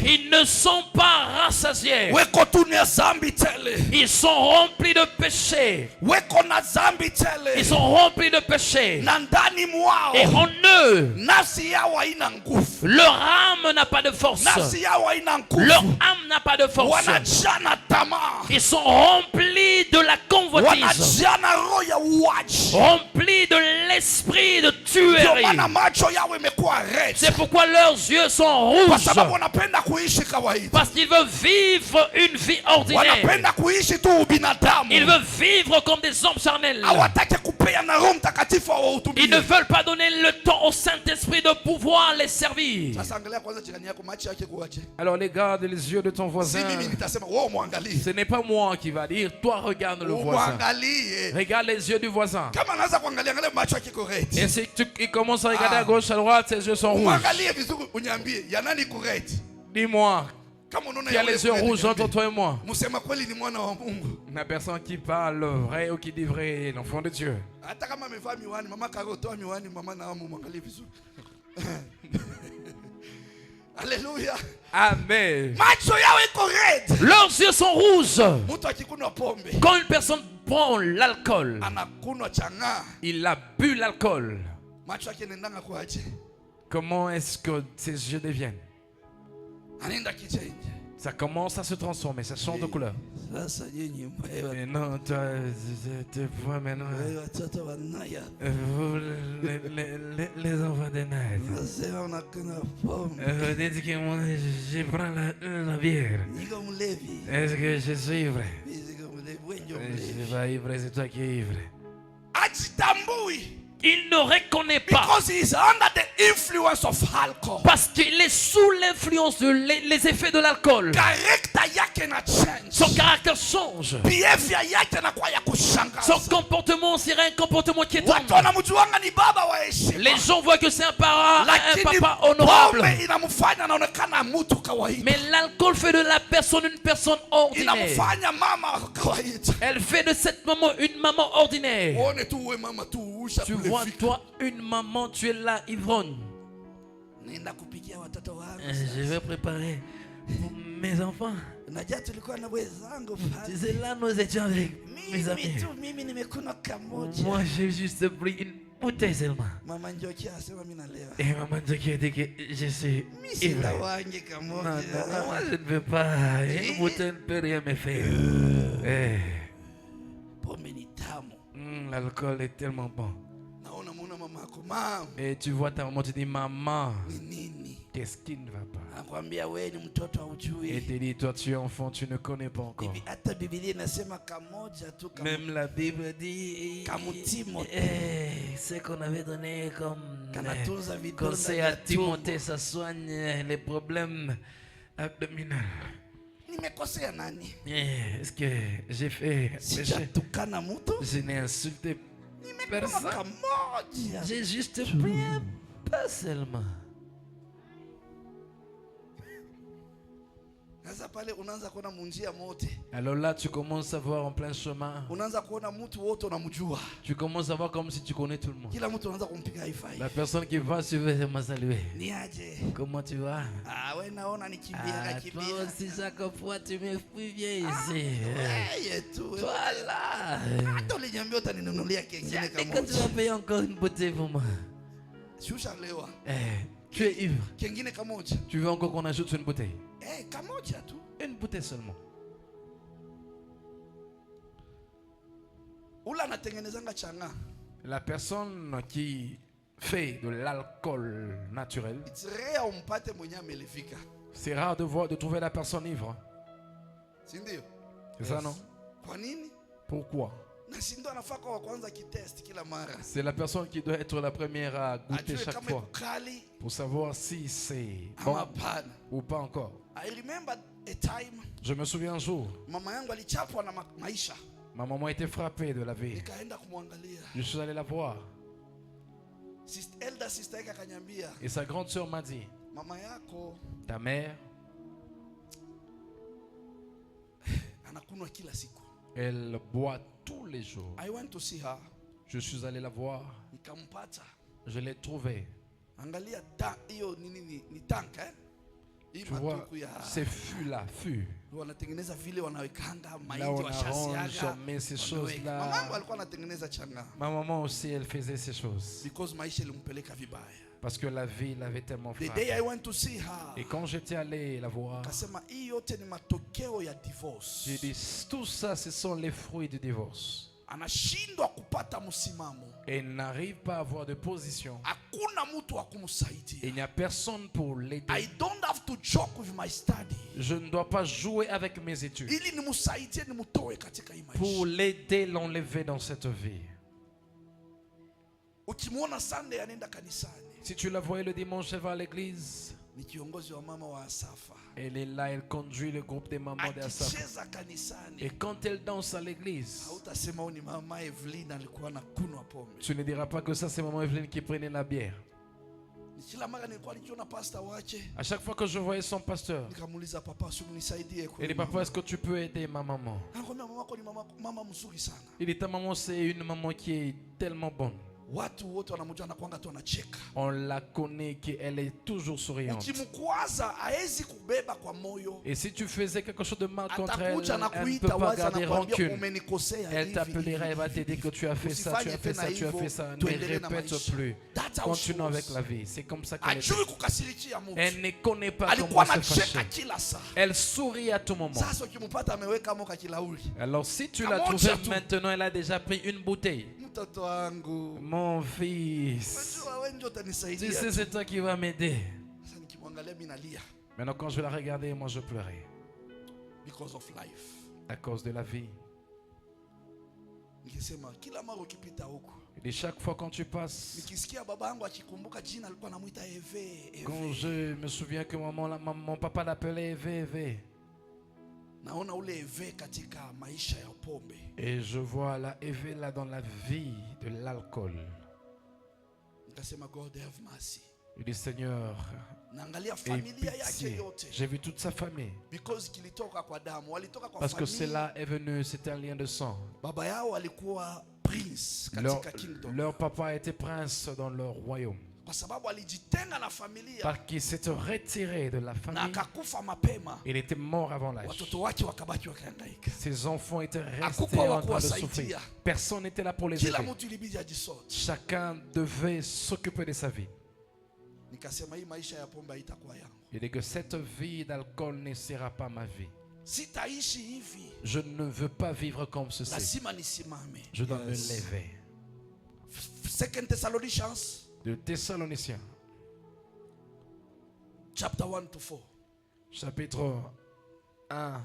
Ils ne sont pas rassasiés. Ils sont remplis de péché. Ils sont remplis de péché. Et en eux, leur âme n'a pas de force. Leur âme n'a pas de force. Ils sont remplis de la convoitise, remplis de l'esprit de tuerie. C'est pourquoi leurs yeux sont rouges, parce qu'ils veulent vivre une vie ordinaire. Ils veulent vivre comme des hommes charnels. Ils ne veulent pas donner le temps au Saint-Esprit de pouvoir les servir. Alors regarde les yeux de ton voisin. Ce n'est pas moi qui va dire, toi regarde le voisin. Regarde les yeux du voisin. Et si tu commences à regarder à gauche, à droite, ses yeux sont rouges. Dis-moi, qui a les yeux rouges entre toi et moi? La personne qui parle vrai ou qui dit vrai, l'enfant de Dieu. Alléluia. Amen. Leurs yeux sont rouges. Quand une personne prend l'alcool, il a bu l'alcool. Comment est-ce que ses yeux deviennent? Ça commence à se transformer, ça change de couleur. Et non, toi, tu vois maintenant. Vous, les enfants de Naël. Vous dites que moi, je prends la bière. Est-ce que je suis ivre? Je ne suis pas ivre, c'est toi qui es ivre. il ne reconnaît pas. Parce qu'il est sous l'influence les effets de l'alcool. Son caractère change. Son comportement serait un comportement qui est étonnant. Les gens voient que c'est un papa honorable. Mais l'alcool fait de la personne une personne ordinaire. Elle fait de cette maman une maman ordinaire. Tu vois, toi, une maman, tu es là, ivrogne. Je vais préparer pour mes enfants. Tu sais, là, nous étions avec mes amis. Moi, j'ai juste pris une bouteille seulement. Et maman Njoki a dit que je suis ivre. Non, moi, je ne veux pas. Une bouteille ne peut rien me faire. L'alcool est tellement bon. Et tu vois ta maman, tu dis maman, qu'est-ce qui ne va pas? Et tu dis, toi tu es enfant, tu ne connais pas encore. Même la Bible dit ce qu'on avait donné comme conseil à Timothée, ça soigne les problèmes abdominaux. Est-ce que j'ai fait péché? Je n'ai insulté personne. J'ai juste pris un peu seulement. Alors là, tu commences à voir en plein chemin. Tu commences à voir comme si tu connais tout le monde. La personne qui va, tu veux me saluer. Comment tu vas? Toi aussi, chaque fois, tu me fuis bien ici. Voilà. Quand tu vas payer encore une bouteille pour moi. Tu es ivre. Tu veux encore qu'on ajoute une bouteille? Une bouteille seulement. La personne qui fait de l'alcool naturel, c'est rare de trouver la personne ivre. C'est ça, non? Pourquoi? C'est la personne qui doit être la première à goûter chaque fois pour savoir si c'est bon ou pas encore. Je me souviens un jour, ma maman était frappée de la vie. Je suis allé la voir. Et sa grande soeur m'a dit, ta mère, elle boit tous les jours. Je suis allé la voir. Je l'ai trouvée. Tu vois, ces fûts-là, là on arrange, on met ces choses-là. Ma maman aussi, elle faisait ces choses. Parce que la vie l'avait tellement frappée. Et quand j'étais allé la voir, j'ai dit, tout ça, ce sont les fruits du divorce. Et il n'arrive pas à avoir de position. Et il n'y a personne pour l'aider. Je ne dois pas jouer avec mes études pour l'aider, l'enlever dans cette vie. Si tu la voyais le dimanche, elle va à l'église. Elle est là, elle conduit le groupe des mamans d'Asaf. Et quand elle danse à l'église, tu ne diras pas que ça c'est maman Evelyne qui prenait la bière. À chaque fois que je voyais son pasteur, il dit papa, est-ce que tu peux aider ma maman? Il dit ta maman c'est une maman qui est tellement bonne. On la connaît qu'elle est toujours souriante. Et si tu faisais quelque chose de mal contre elle, elle ne peut pas garder rancune. Elle t'appellera et va te dire que tu as fait ça, tu as fait ça, tu as fait ça. Ne répète plus. Continue avec la vie. C'est comme ça qu'elle est. Elle ne connaît pas comment se fâcher. Elle sourit à tout moment. Alors si tu l'as trouvée maintenant, elle a déjà pris une bouteille. Mon fils, tu sais c'est toi qui vas m'aider. Maintenant quand je la regardais, moi je pleurais. À cause de la vie. Et chaque fois quand tu passes, quand je me souviens que mon papa l'appelait Eve. Et je vois la Eve là dans la vie de l'alcool. Il dit Seigneur, aie pitié. J'ai vu toute sa famille. Parce que cela est venu, c'est un lien de sang. Leur papa était prince dans leur royaume. Parce qu'il s'était retiré de la famille. Il était mort avant l'âge. Ses enfants étaient restés en train de souffrir. Personne n'était là pour les aider. Chacun devait s'occuper de sa vie. Il dit que cette vie d'alcool ne sera pas ma vie. Je ne veux pas vivre comme ceci. Je dois me lever. 2 Thessaloniciens. De Thessaloniciens. Chapter 1 to 4. Chapitre 1.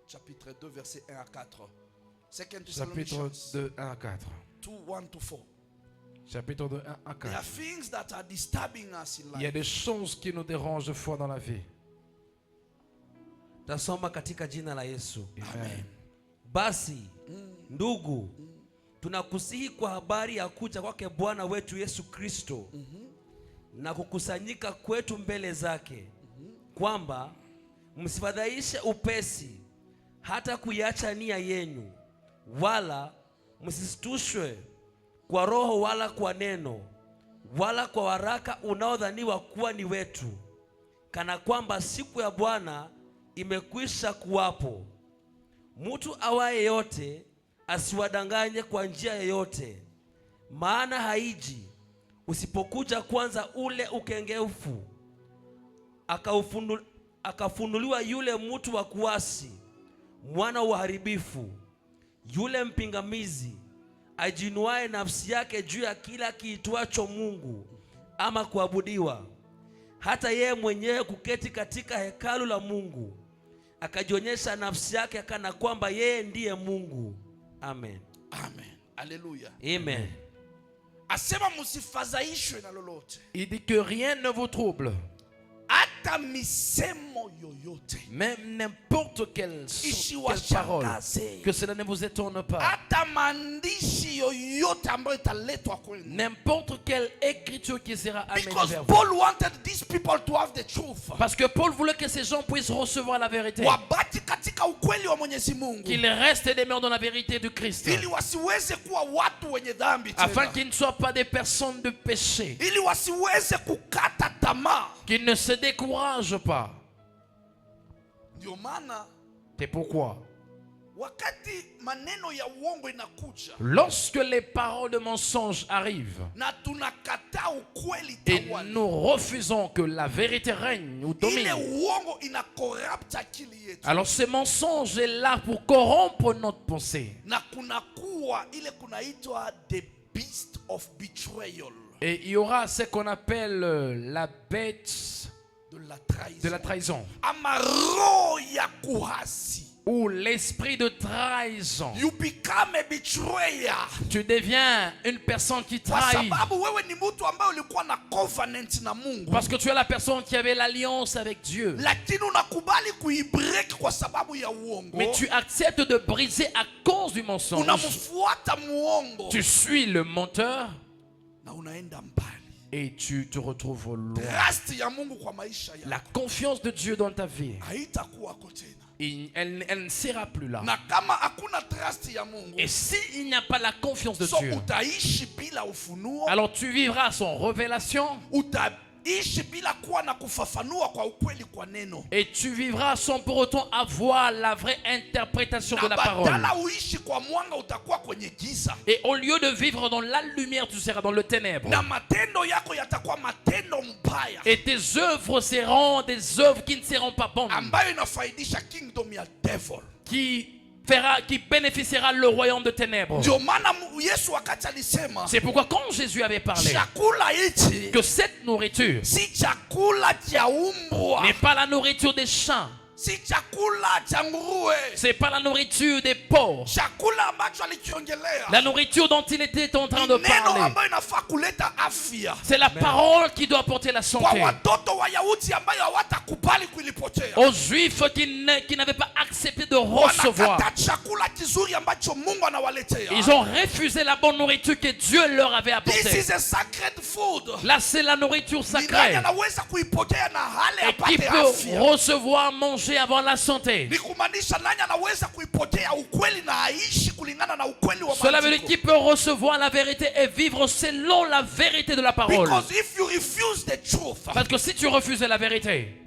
Chapitre 2, verset 1 à 4. Chapitre 2, 1 à 4. 2, 1 to 4. Chapitre 2, 1 à 4. There are things that are disturbing us in life. Il y a des choses qui nous dérangent de fois dans la vie. Tasoma katika jina la Yesu. Amen. Basi, ndugu, tunakusihi kwa habari ya kuja kwake Bwana wetu Yesu Kristo na kukusanyika kwetu mbele zake, kwamba msifadhaishe upesi hata kuiacha nia yenu, wala msisitushwe kwa roho wala kwa neno wala kwa waraka unaodhaniwa kuwa ni wetu, kana kwamba siku ya Bwana imekwisha kuwapo. Mtu awaye yote asiwadanganye kwa njia yoyote, maana haiji usipokuja kwanza ule ukengeufu, akafunuliwa yule mtu wa kuasi, mwana wa uharibifu, yule mpingamizi, ajinuaye nafsi yake juu ya kila kiitwacho Mungu ama kuabudiwa, hata yeye mwenyewe kuketi katika hekalu la Mungu, akajionyesha nafsi yake kana kwamba yeye ndiye Mungu. Amen. Amen. Alléluia. Amen. Asema msifadhaishwe na lolote. Il dit que rien ne vous trouble. Hata misemo yoyote. Même n'importe quelle parole. Que cela ne vous étonne pas. Hata maandishi yoyote ambayo italetwa kwenu. N'importe quelle écriture qui sera amenée vers vous. Because Paul wanted these people to have the truth. Parce que Paul voulait que ces gens puissent recevoir la vérité. Wabaki katika ukweli wa Mwenyezi Mungu. Qu'ils restent demeurent dans la vérité de Christ. Ili wasiweze kuwa watu wenye dhambi tena. Afin qu'ils ne soient pas des personnes de péché. Ili wasiweze kukata tamaa. Qu'ils ne se découragent pas. C'est pourquoi lorsque les paroles de mensonge arrivent et nous refusons que la vérité règne ou domine, alors ce mensonge est là pour corrompre notre pensée. Et il y aura ce qu'on appelle la bête de la trahison. ou l'esprit de trahison. You become a betrayer. Tu deviens une personne qui trahit. Parce que tu es la personne qui avait l'alliance avec Dieu. Mais tu acceptes de briser à cause du mensonge. Tu suis le menteur et tu te retrouves loin. La confiance de Dieu dans ta vie, elle ne sera plus là. Et s'il n'y a pas la confiance de Dieu, alors tu vivras sans révélation. Et tu vivras sans pour autant avoir la vraie interprétation de la parole. Et au lieu de vivre dans la lumière, tu seras dans le ténèbre. Et tes œuvres seront des œuvres qui ne seront pas bonnes, qui bénéficiera le royaume de ténèbres. C'est pourquoi quand Jésus avait parlé que cette nourriture n'est pas la nourriture des chiens, c'est pas la nourriture des porcs, la nourriture dont il était en train de parler, c'est la parole qui doit apporter la santé aux Juifs qui n'avaient pas accepté de recevoir. Ils ont refusé la bonne nourriture que Dieu leur avait apportée. Là, c'est la nourriture sacrée et qui peut recevoir, manger avant la santé. Cela veut dire qu'il peut recevoir la vérité et vivre selon la vérité de la parole. Parce que si tu refuses la vérité,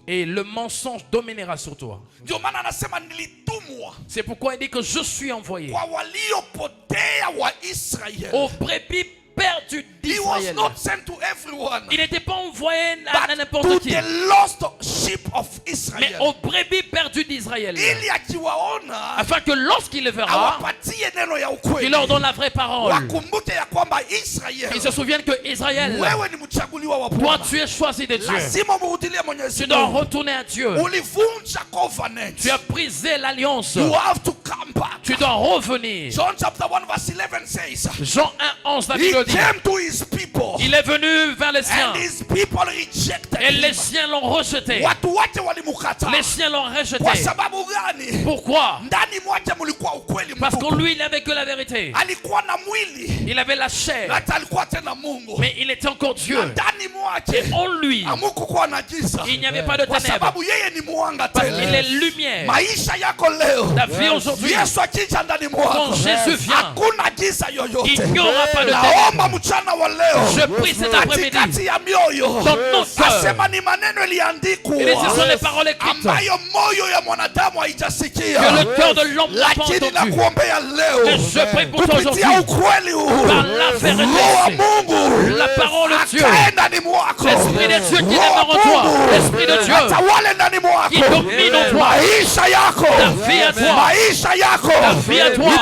et le mensonge dominera sur toi. C'est pourquoi il dit que je suis envoyé aux brebis perdu d'Israël. Il n'était pas envoyé à n'importe qui, mais aux brebis perdues d'Israël, afin que lorsqu'il les verra, il leur donne la vraie parole. Ils se souviennent que Israël, toi tu es choisi de Dieu. Tu dois retourner à Dieu. Tu as brisé l'alliance. Tu dois revenir. Jean 1:11, la Bible dit, il est venu vers les siens et les siens l'ont rejeté. Les siens l'ont rejeté. Pourquoi? Parce qu'en lui il n'avait que la vérité. Il avait la chair, mais il était encore Dieu. Et en lui il n'y avait pas de ténèbres, parce qu'il est lumière. La vie aujourd'hui, quand Jésus vient, il n'y aura pas de ténèbres. Je prie cet après-midi dans nos cœurs. Et ce sont les paroles écrites que le cœur de l'homme n'a pas entendu. Et je prie pour toi aujourd'hui, par la vérité, la parole de Dieu, l'Esprit de Dieu qui demeure en toi, l'Esprit de Dieu qui domine en toi, ta vie à toi, ta vie à toi,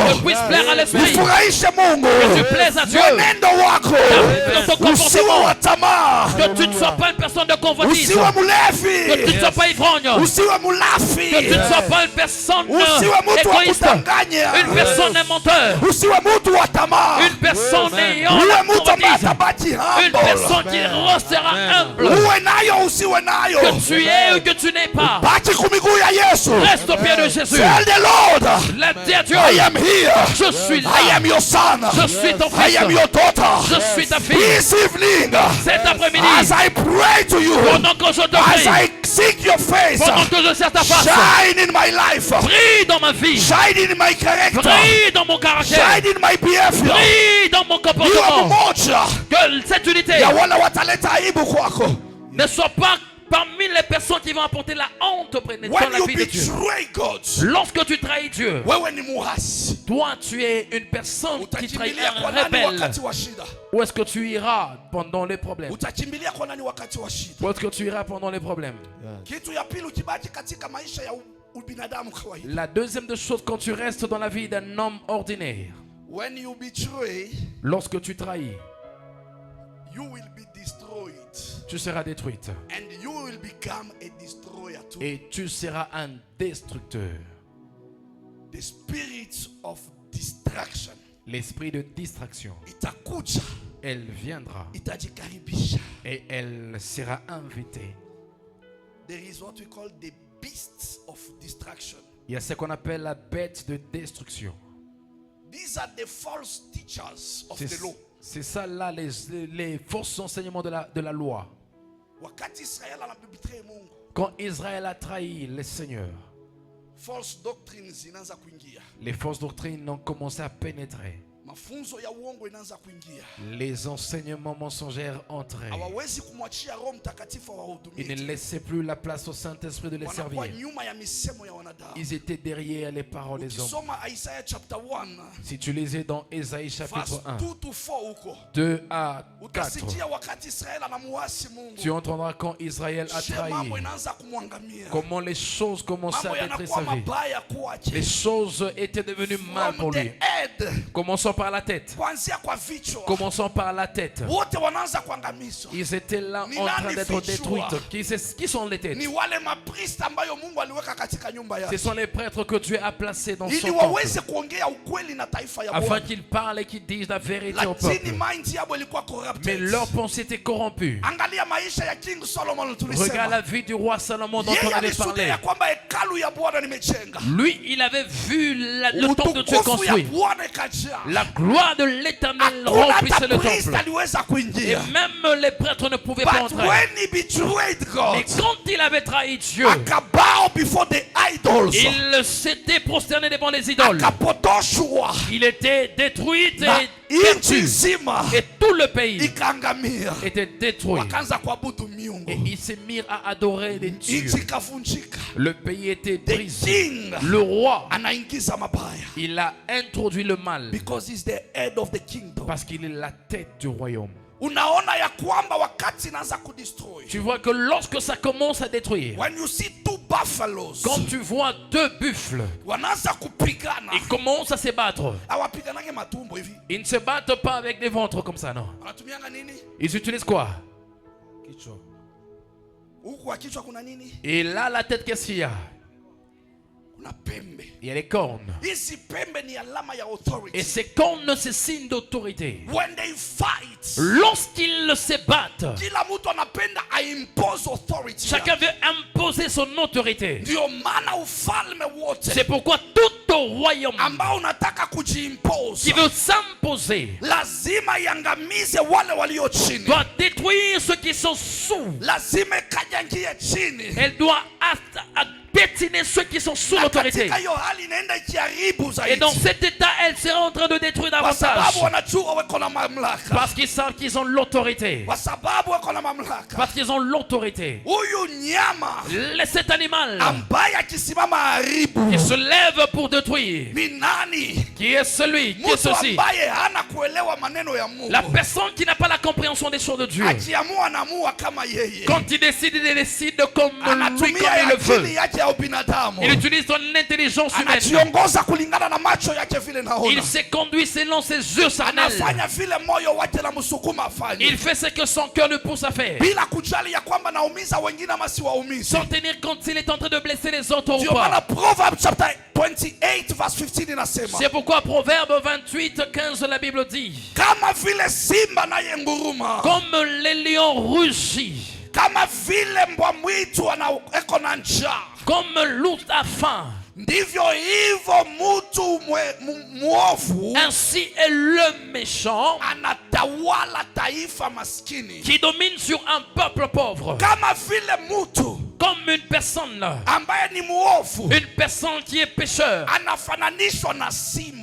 que puisse plaire à l'Esprit, que tu plaises à Dieu, dans ton comportement, que tu ne sois pas une personne de convoitise, que tu ne sois pas ivrogne, que tu ne sois pas une personne égoïste, une personne menteur, une personne ayant la convoitise, une personne qui restera humble. Que tu es ou que tu n'es pas, reste au pied de Jésus. Let Dieu, je suis là, je suis ton fils, je suis ta fille. Cet après-midi, pendant que je te prie, pendant que je sers ta face, brille dans ma vie, brille dans mon caractère, brille dans mon comportement. Que cette unité ne soit pas parmi les personnes qui vont apporter la honte auprès de la vie de Dieu. Lorsque tu trahis Dieu, toi tu es une personne qui trahit un rebelle. Où est-ce que tu iras pendant les problèmes? Où est-ce que tu iras pendant les problèmes? La deuxième des choses, quand tu restes dans la vie d'un homme ordinaire, lorsque tu trahis, tu seras détruite. Et tu seras un destructeur. The spirit of distraction. L'esprit de distraction. Elle viendra. Et elle sera invitée. There is what we call the beasts of distraction. Il y a ce qu'on appelle la bête de destruction. These are the false teachers of the law. C'est ça là les fausses enseignements de la loi. Quand Israël a trahi le Seigneur, les fausses doctrines ont commencé à pénétrer. Les enseignements mensongers entraient. Ils ne laissaient plus la place au Saint-Esprit de les servir. Ils étaient derrière les paroles des hommes. Si tu lisais dans Ésaïe chapitre 1, 2 à 4, tu entendras quand Israël a trahi, comment les choses commençaient à détruire sa vie. Les choses étaient devenues mal pour lui. Commençons par la tête. Commençons par la tête. Ils étaient là en train d'être détruits. Qui sont les têtes? Ce sont les prêtres que Dieu a placés dans son temple, afin qu'ils parlent et qu'ils disent la vérité au peuple. Mais leur pensée était corrompue. Regarde la vie du roi Salomon dont on avait parlé. Lui, il avait vu le temple de Dieu construit. La gloire de l'Éternel remplissait le temple. Et même les prêtres ne pouvaient pas entrer. Mais quand il avait trahi Dieu, il s'était prosterné devant les idoles. Il était détruit et tout le pays était détruit. Et ils se mirent à adorer des dieux. Le pays était brisé. Le roi, il a introduit le mal parce qu'il est la tête du royaume. Tu vois que lorsque ça commence à détruire, quand tu vois deux buffles, ils commencent à se battre. Ils ne se battent pas avec des ventres comme ça, non. Ils utilisent quoi? Et là, la tête, qu'est-ce qu'il y a? Il y a les cornes. Et ces cornes, c'est signe d'autorité. Lorsqu'ils se battent, chacun veut imposer son autorité. C'est pourquoi tout royaume qui veut s'imposer doit détruire ceux qui sont sous. Elle doit pétiner ceux qui sont sous l'autorité. Et dans cet état, elle sera en train de détruire davantage. Parce qu'ils savent qu'ils ont l'autorité. Parce qu'ils ont l'autorité. Cet animal qui se lève pour détruire, qui est celui, qui est ceci, la personne qui n'a pas la compréhension des choses de Dieu. Quand il décide comme lui, comme il le veut. Il utilise son intelligence humaine. Il se conduit selon ses yeux charnels. Il fait ce que son cœur le pousse à faire, sans tenir compte s'il est en train de blesser les autres ou pas. C'est pourquoi Proverbe 28:15 la Bible dit, comme les lions rugissent, comme loup a faim, ainsi est le méchant qui domine sur un peuple pauvre. Comme une personne qui est pécheur,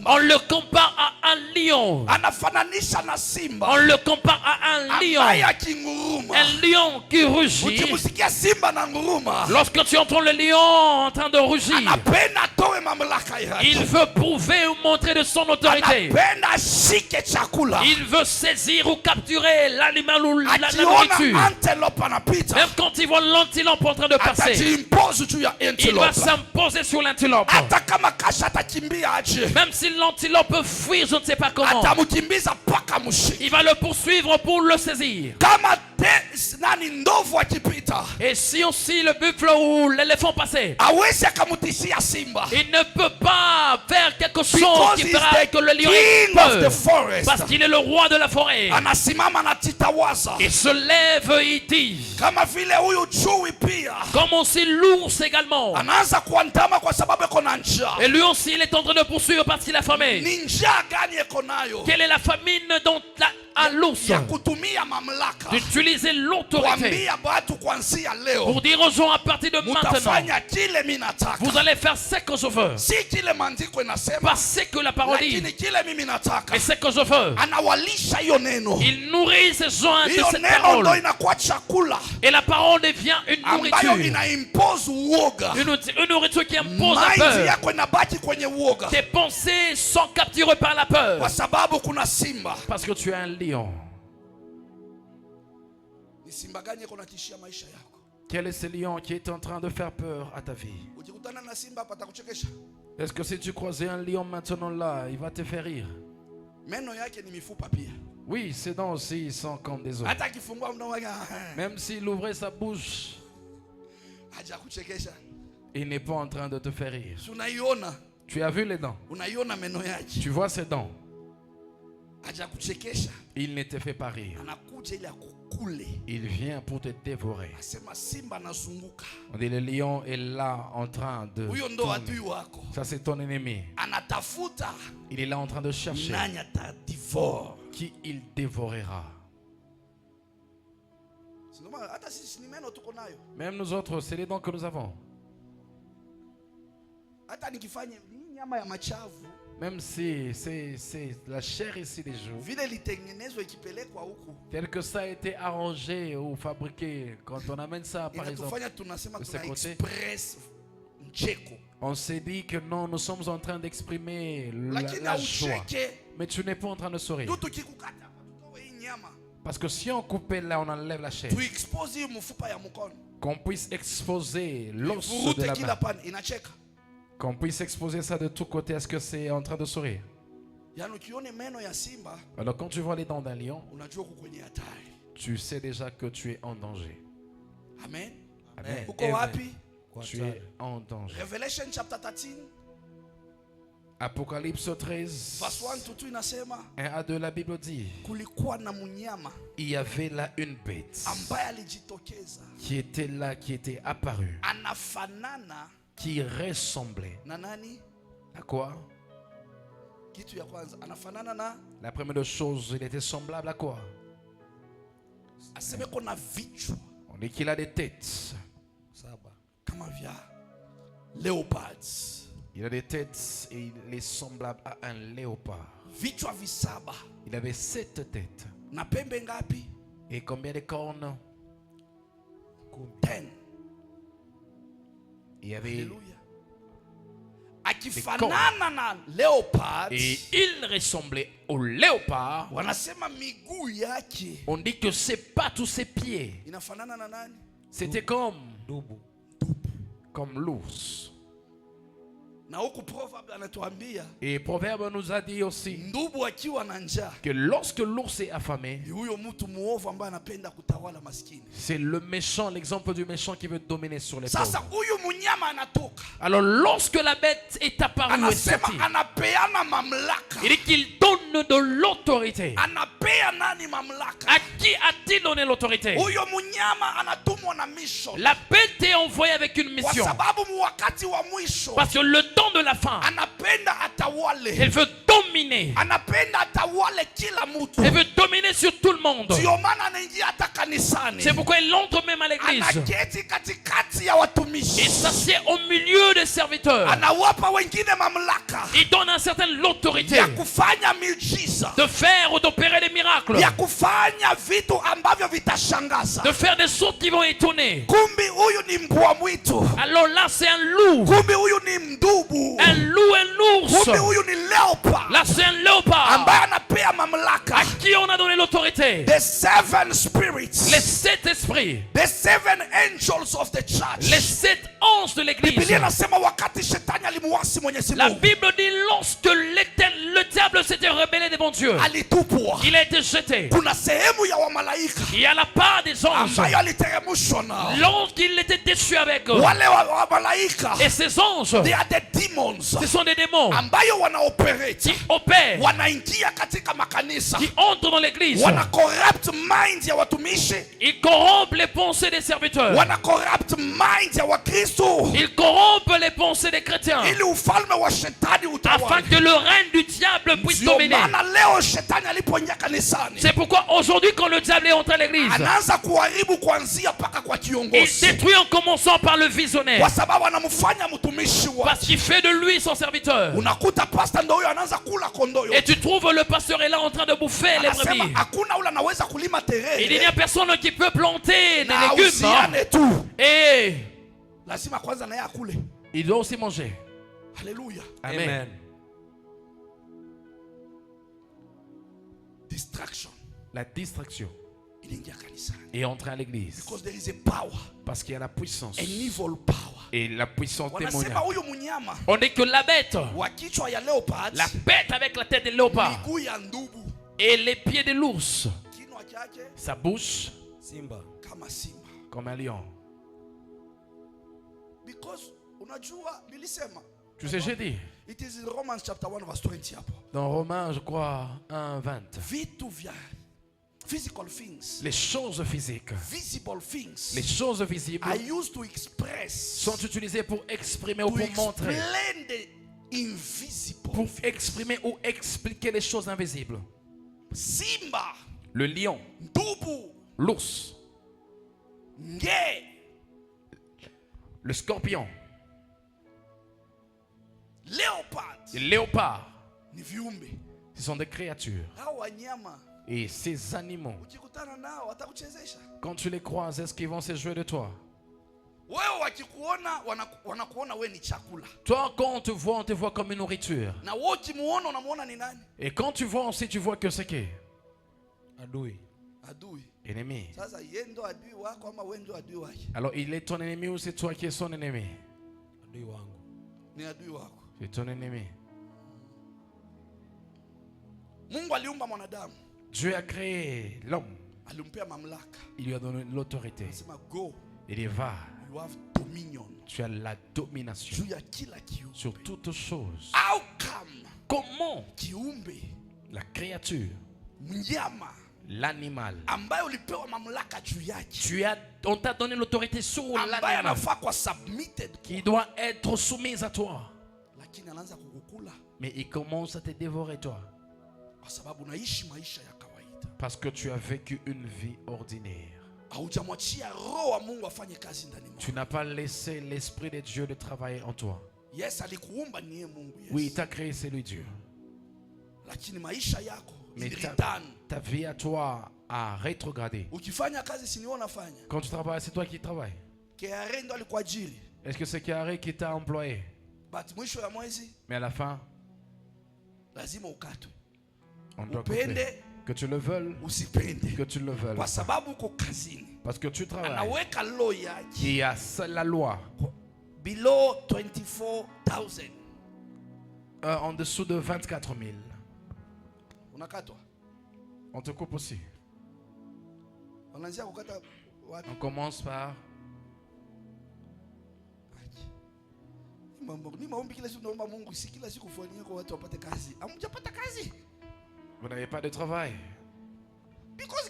on le compare à un lion. On le compare à un lion. Un lion qui rugit. Lorsque tu entends le lion en train de rugir, il veut prouver ou montrer de son autorité. Il veut saisir ou capturer l'animal ou la nourriture. Même quand il voit l'antilope en train de passer, il va s'imposer sur l'antilope. Même si l'antilope fuit, je ne sais pas comment, il va le poursuivre pour le saisir. Et si aussi le buffle ou l'éléphant passait, il ne peut pas faire quelque chose qui fera que le lion ait peur. Parce qu'il est le roi de la forêt. Il se lève et il dit, comme aussi l'ours également. Et lui aussi il est en train de poursuivre parce qu'il a faim. Quelle est la famine dont à l'ours? D'utiliser l'autorité pour dire aux gens à partir de maintenant, vous allez faire ce que je veux. Parce que la parole dit, et ce que je veux, il nourrit ces gens de cette parole. Et la parole devient une nourriture. Une nourriture qui impose la peur. Tes pensées sont capturées par la peur. Parce que tu es un lion. Quel est ce lion qui est en train de faire peur à ta vie? Est-ce que si tu croisais un lion maintenant là, il va te faire rire? Oui, ses dents aussi sont comme des os. Même s'il ouvrait sa bouche, il n'est pas en train de te faire rire. Tu as vu les dents? Tu vois ses dents? Il ne te fait pas rire. Il vient pour te dévorer. On dit le lion est là en train de tourner. Ça c'est ton ennemi. Il est là en train de chercher qui il dévorera. Même nous autres, c'est les dents que nous avons. Même si c'est la chair ici des jours, tel que ça a été arrangé ou fabriqué, quand on amène ça par exemple de ce côté, on s'est dit que non, nous sommes en train d'exprimer la joie. Mais tu n'es pas en train de sourire. Parce que si on coupait là, on enlève la chair. Qu'on puisse exposer l'os de la main. Qu'on puisse exposer ça de tous côtés, est-ce que c'est en train de sourire? Alors quand tu vois les dents d'un lion, tu sais déjà que tu es en danger. Amen. Amen. Tu es en danger. Revelation chapter 13. Apocalypse 13. 1 à 2, la Bible dit, il y avait là une bête qui était là, qui était apparue, qui ressemblait à quoi? La première chose, il était semblable à quoi? On dit qu'il a des têtes. Il a des têtes et il est semblable à un léopard. Il avait 7 têtes. Et combien de cornes? 10. Il y avait des cornes. Et il ressemblait au léopard. On dit que ses pattes ou ses pieds, c'était comme l'ours. Et Proverbe nous a dit aussi que lorsque l'ours est affamé, c'est le méchant, l'exemple du méchant qui veut dominer sur les pauvres. Alors lorsque la bête est apparue et sortie, il dit qu'il donne de l'autorité. À qui a-t-il donné l'autorité? La bête est envoyée avec une mission. Parce que le temps de la fin, elle veut dominer. Elle veut dominer sur tout le monde. C'est pourquoi elle entre même à l'église. Il s'assied au milieu des serviteurs. Il donne à certains l'autorité de faire ou d'opérer des miracles, de faire des choses qui vont étonner. Alors là c'est un loup. Un loup, un ours. Là c'est un léopard à qui on a donné l'autorité. Les 7 esprits. Les 7 anges de l'église. La Bible dit lorsque le diable s'était rebellé devant Dieu, il a été jeté. Il y a la part des anges. L'ange qui était déçu avec eux. Et ces anges, ce sont des démons qui opèrent, qui entrent dans l'église. Ils corrompent les pensées des serviteurs. Ils corrompent les pensées des chrétiens, afin que le règne du diable puisse dominer. C'est pourquoi aujourd'hui, quand le diable est entré à l'église, il détruit en commençant par le visionnaire, parce qu'il fait de lui son serviteur. Et tu trouves le pasteur est là en train de bouffer les brebis. Il n'y a personne qui peut planter des légumes. Et il doit aussi manger. Alléluia. Amen. La distraction est entrée à l'église parce qu'il y a la puissance et la puissance démoniaque. On dit que la bête avec la tête de léopard et les pieds de l'ours, sa bouche comme un lion. Tu sais, j'ai dit dans Romains, je crois, 1:20, les choses physiques, les choses visibles sont utilisées pour exprimer ou pour montrer, pour exprimer ou expliquer les choses invisibles. Le lion, l'ours, le scorpion, le léopard, ce sont des créatures. Et ces animaux, quand tu les croises, est-ce qu'ils vont se jouer de toi? Toi, quand on te voit comme une nourriture. Et quand tu vois aussi, tu vois que c'est qui? Ennemi. Alors il est ton ennemi ou c'est toi qui es son ennemi? C'est ton ennemi. Dieu a créé l'homme. Il lui a donné l'autorité. Il dit va. Tu as la domination sur toutes choses. Comment la créature, l'animal, on t'a donné l'autorité sur l'animal qui doit être soumise à toi, mais il commence à te dévorer toi parce que tu as vécu une vie ordinaire. Tu n'as pas laissé l'Esprit de Dieu de travailler en toi. Oui, il t'a créé, c'est lui Dieu. Mais ta vie à toi a rétrogradé. Quand tu travailles, c'est toi qui travailles. Est-ce que c'est Kéaré qui t'a employé? Mais à la fin, on doit couper. Que tu le veuilles, que tu le veuilles. Parce que tu travailles. Il y a la loi. Below 24,000. En dessous de 24 000. On te coupe aussi. On commence par. Vous n'avez pas de travail. Parce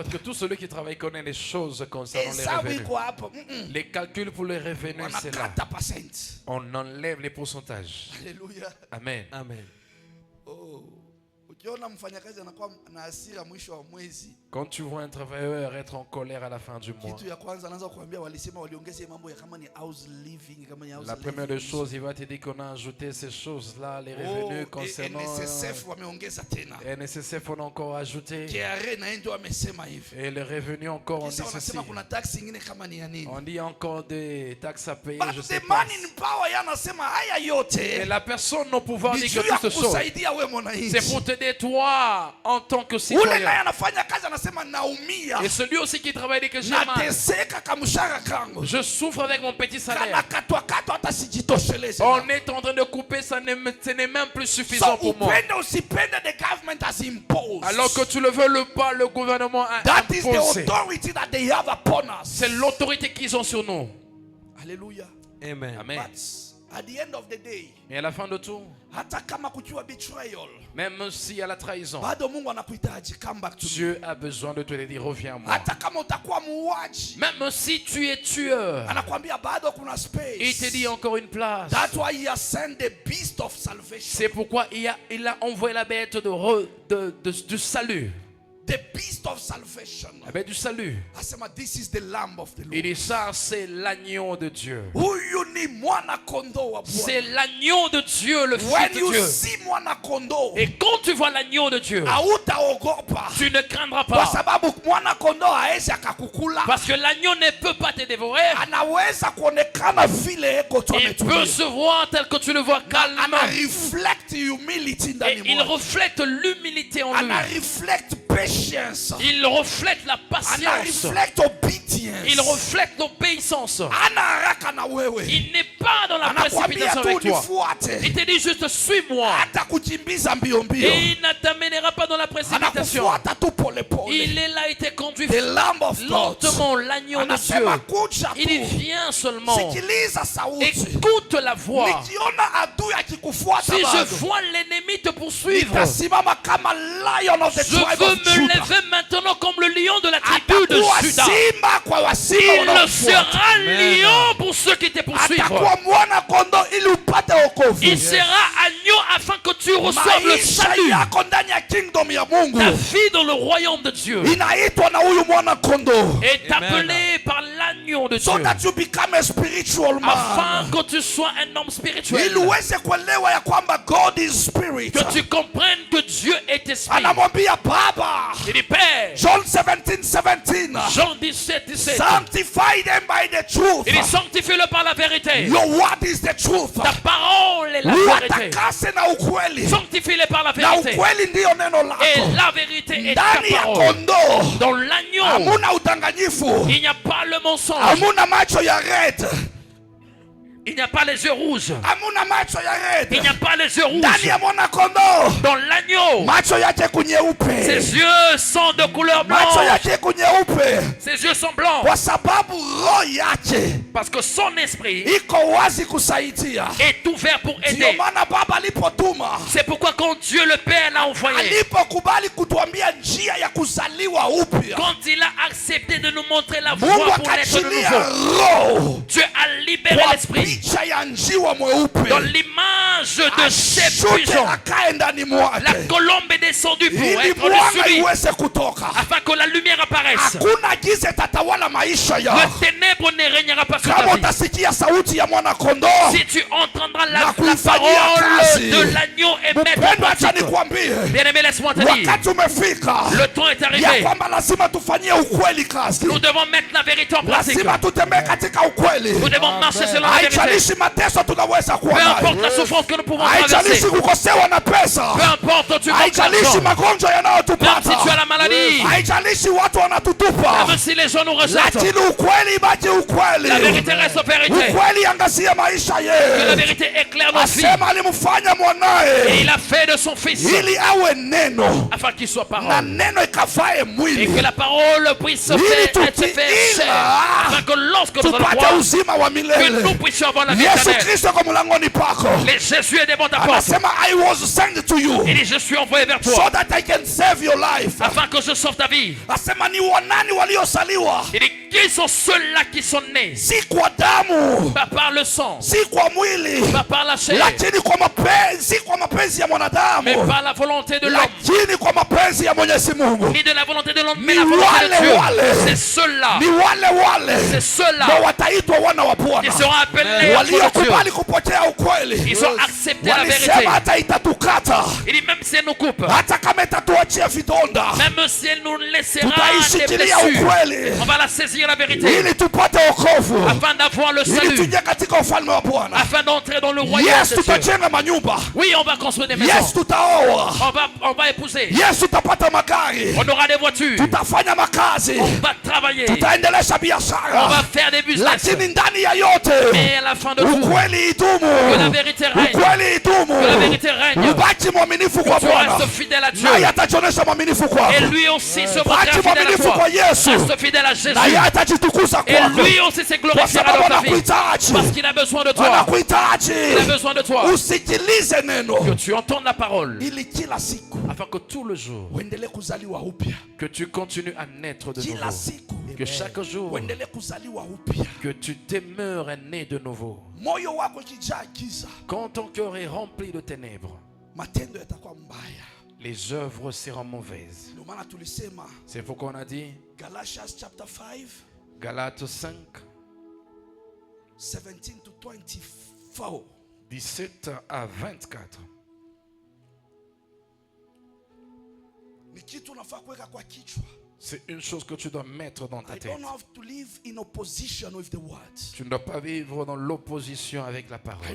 que tout celui qui travaille connaît les choses concernant les revenus. Les calculs pour les revenus, c'est là. On enlève les pourcentages. Alléluia. Amen. Amen. Quand tu vois un travailleur être en colère à la fin du mois, la première des choses, il va te dire qu'on a ajouté ces choses-là, les revenus concernant NSSF, on a encore ajouté. Et les revenus encore, on dit ceci. On dit encore des taxes à payer, je sais pas. Et la personne n'a pouvoir dire que tout ce chose, c'est pour t'aider Et toi, en tant que citoyen, et celui aussi qui travaille dit que j'ai mal, je souffre avec mon petit salaire. On est en train de couper, ce n'est même plus suffisant pour moi. Alors que tu le veux pas, le gouvernement a imposé. C'est l'autorité qu'ils ont sur nous. Alléluia. Amen. Amen. At the end of the day, et à la fin de tout, même s'il y a la trahison, Dieu a besoin de te dire reviens à moi. Même si tu es tueur, il te dit encore une place. C'est pourquoi il a envoyé la bête du salut. The beast of salvation. La bête du salut. This is the lamb of the Lord. Il dit ça, c'est l'agneau de Dieu. C'est l'agneau de Dieu, le Fils de Dieu. Et quand tu vois l'agneau de Dieu, tu ne craindras pas. Parce que l'agneau ne peut pas te dévorer. Il peut se voir tel que tu le vois calmement. Et il reflète l'humilité en lui. Il reflète la patience. Il reflète l'obéissance. Il n'est pas dans la précipitation avec toi. Il te dit juste suis-moi. Et il ne t'amènera pas dans la précipitation. Il est là, il te conduit lentement, l'agneau de Dieu. Il vient seulement. Écoute la voix. Si je vois l'ennemi te poursuivre, je veux me lever maintenant comme le lion de la tribu de Juda. Il sera lion pour ceux qui te poursuivent. Il sera agneau afin que tu reçoives le salut. Ta vie dans le royaume de Dieu est appelée par l'agneau de Dieu afin que tu sois un homme spirituel. Que tu comprennes que Dieu est esprit. Il dit Père. John 17:17. Jean 17:17. Sanctify them by the truth. Il dit sanctifie-le par la vérité. Your word is the truth. Ta parole est la vérité. Sanctifie-le par la vérité. Et la vérité est ta parole. Dans l'agneau, il n'y a pas le mensonge. Il n'y a pas les yeux rouges. Il n'y a pas les yeux rouges. Dans l'agneau, ses yeux sont de couleur blanche. Ses yeux sont blancs. Parce que son esprit est ouvert pour aider. C'est pourquoi quand Dieu le Père l'a envoyé, quand il a accepté de nous montrer la voie pour naître de nouveau, Dieu a libéré l'esprit dans l'image de ces puissants. La colombe est descendue pour être le suivi afin que la lumière apparaisse. Le ténèbre ne régnera pas sur ta vie. Si tu entendras la parole de l'agneau et mettre en pratique. Bien-aimé, laisse-moi te dire, le temps est arrivé. Nous devons mettre la vérité en pratique. Nous devons marcher selon la vérité. Peu importe la souffrance que nous pouvons traverser. Peu importe tu manques d'argent. Même si tu as la maladie. Même si les gens nous rejettent. La vérité reste vérité. Que la vérité éclaire nos vies. Et il a fait de son fils afin qu'il soit parole. Et que la parole puisse se faire être faite chair. Afin que lorsque nous allons voir, que nous puissions avoir la vie éternelle. Les Jésus est devant ta porte. Il dit je suis envoyé vers toi afin que je sauve ta vie. Il dit qui sont ceux-là qui sont nés pas par le sang, pas par la chair, mais par la volonté de l'homme, ni de la volonté de l'homme, mais la volonté de Dieu. C'est ceux-là, c'est ceux-là qui seront appelés enfants de Dieu. Ils ont accepté la vérité. Il dit même si elle nous coupe, même si elle nous laissera des blessures, on va la saisir la vérité afin d'avoir le salut, afin d'entrer entrer dans le royaume des cieux. Oui, on va construire des maisons. On va épouser. On aura des voitures. On va travailler. On va faire des business. Mais à la fin de tout, que la vérité règne. Que la vérité règne. Que tu restes fidèle à Dieu. Et lui aussi sera fidèle à toi. Reste fidèle à Jésus. Et lui aussi se glorifiera dans ta vie. Parce qu'il a besoin de toi. Il a besoin de toi. Que tu entendes la parole. Afin que tout le jour, que tu continues à naître de nouveau. Que chaque jour, que tu demeures né de nouveau. Quand ton cœur est rempli de ténèbres, les œuvres seront mauvaises. C'est pourquoi on a dit Galates 5, 17 à 24. C'est une chose que tu dois mettre dans ta tête. Tu ne dois pas vivre dans l'opposition avec la parole.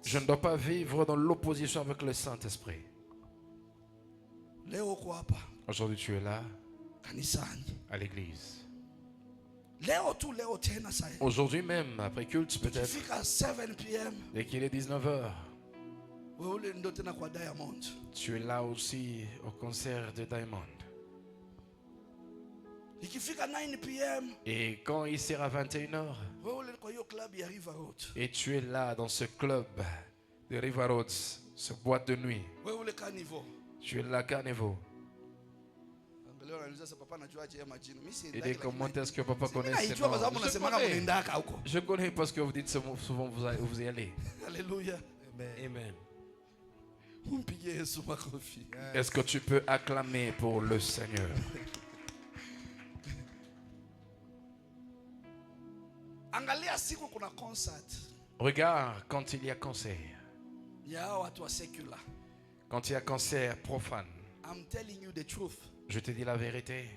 Je ne dois pas vivre dans l'opposition avec le Saint-Esprit. Aujourd'hui, tu es là, à l'église. Aujourd'hui même, après culte peut-être, dès qu'il est 19h, tu es là aussi au concert de Diamond. Et quand il sera 21h, et tu es là dans ce club de River Roads, ce boîte de nuit, tu es là Carnival. Et dit comment est-ce que papa connaît ces noms? Je connais parce que vous dites souvent vous y allez. Alléluia. Amen. Est-ce que tu peux acclamer pour le Seigneur? Regarde quand il y a concert. Quand il y a concert profane. Je te dis la vérité.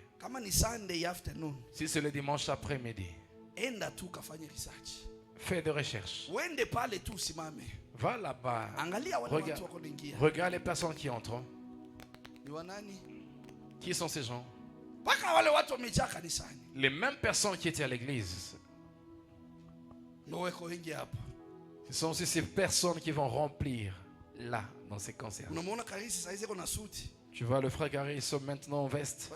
Si c'est le dimanche après-midi, fais des recherches. Va là-bas. Regarde les personnes qui entrent. Qui sont ces gens? Les mêmes personnes qui étaient à l'église. Ce sont aussi ces personnes qui vont remplir là, dans ces concerts. Tu vois le frère Gary, ils sont maintenant en veste.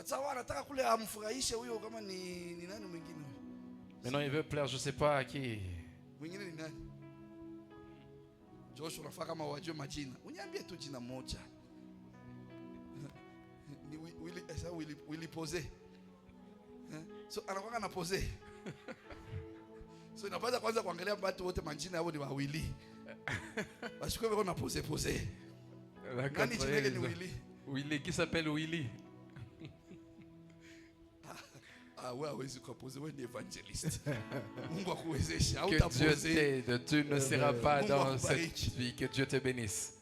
Maintenant il veut plaire, je ne sais pas à qui. So inapaswa kwanza kuangalia watu wote majina yao ni wawili. Bashikwe wako na pose. Nani jina yake ni Willy? Willy qui s'appelle Willy. Wewe hawezi kupose, wewe ni evangelist. Mungu akuwezeshe. Que Dieu t'aide, tu ne seras pas dans cette vie, que Dieu te bénisse.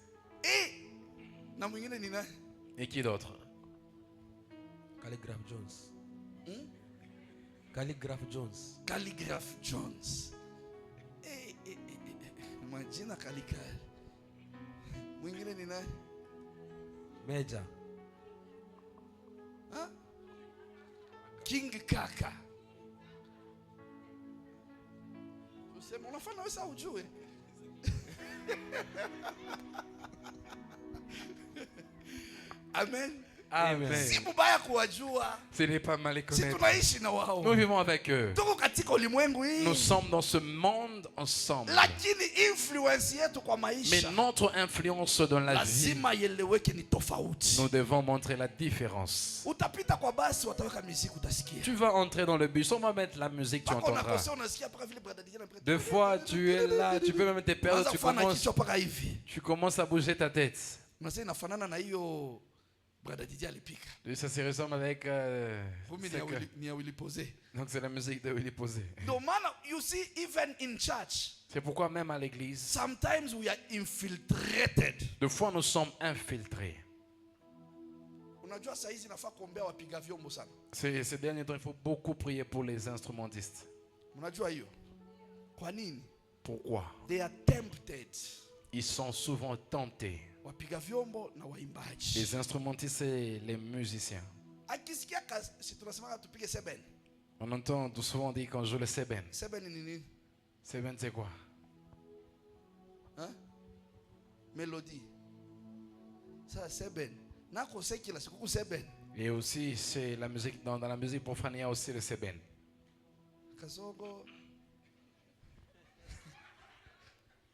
Na mwingine ni nani? Et qui d'autre? Calligraph Jones. Calligraph Jones. Majina Calligraph. Mwingine ni nani? Major. King Kaka. Usema unafanya wewe sawa ujue. Amen. Amen. Si mubaya kuwajua. Ce n'est pas mal les connaître. Si tunaishi na wao. Nous vivons avec eux. Tuko katika ulimwengu hii. Nous sommes dans ce monde ensemble. Lakini influence yetu kwa maisha. Mais notre influence dans la vie. Lazima ieleweke ni tofauti. Nous devons montrer la différence. Utapita kwa basi wataweka muziki utasikia. Tu vas entrer dans le bus, on va mettre la musique, tu entendras. Deux fois tu es là, tu peux même te perdre, tu commences à bouger ta tête. Ça se ressemble avec donc c'est la musique de Willy Posé. C'est pourquoi même à l'église, des fois nous sommes infiltrés. Ces derniers temps, il faut beaucoup prier pour les instrumentistes. Pourquoi? They are tempted. Ils sont souvent tentés. Les instrumentistes et les musiciens. On entend souvent dire qu'on joue le seben. Seben, c'est quoi? Hein? Mélodie. Ça, seben. Et aussi, c'est la musique, dans la musique profane, il y a aussi le seben. Kasongo.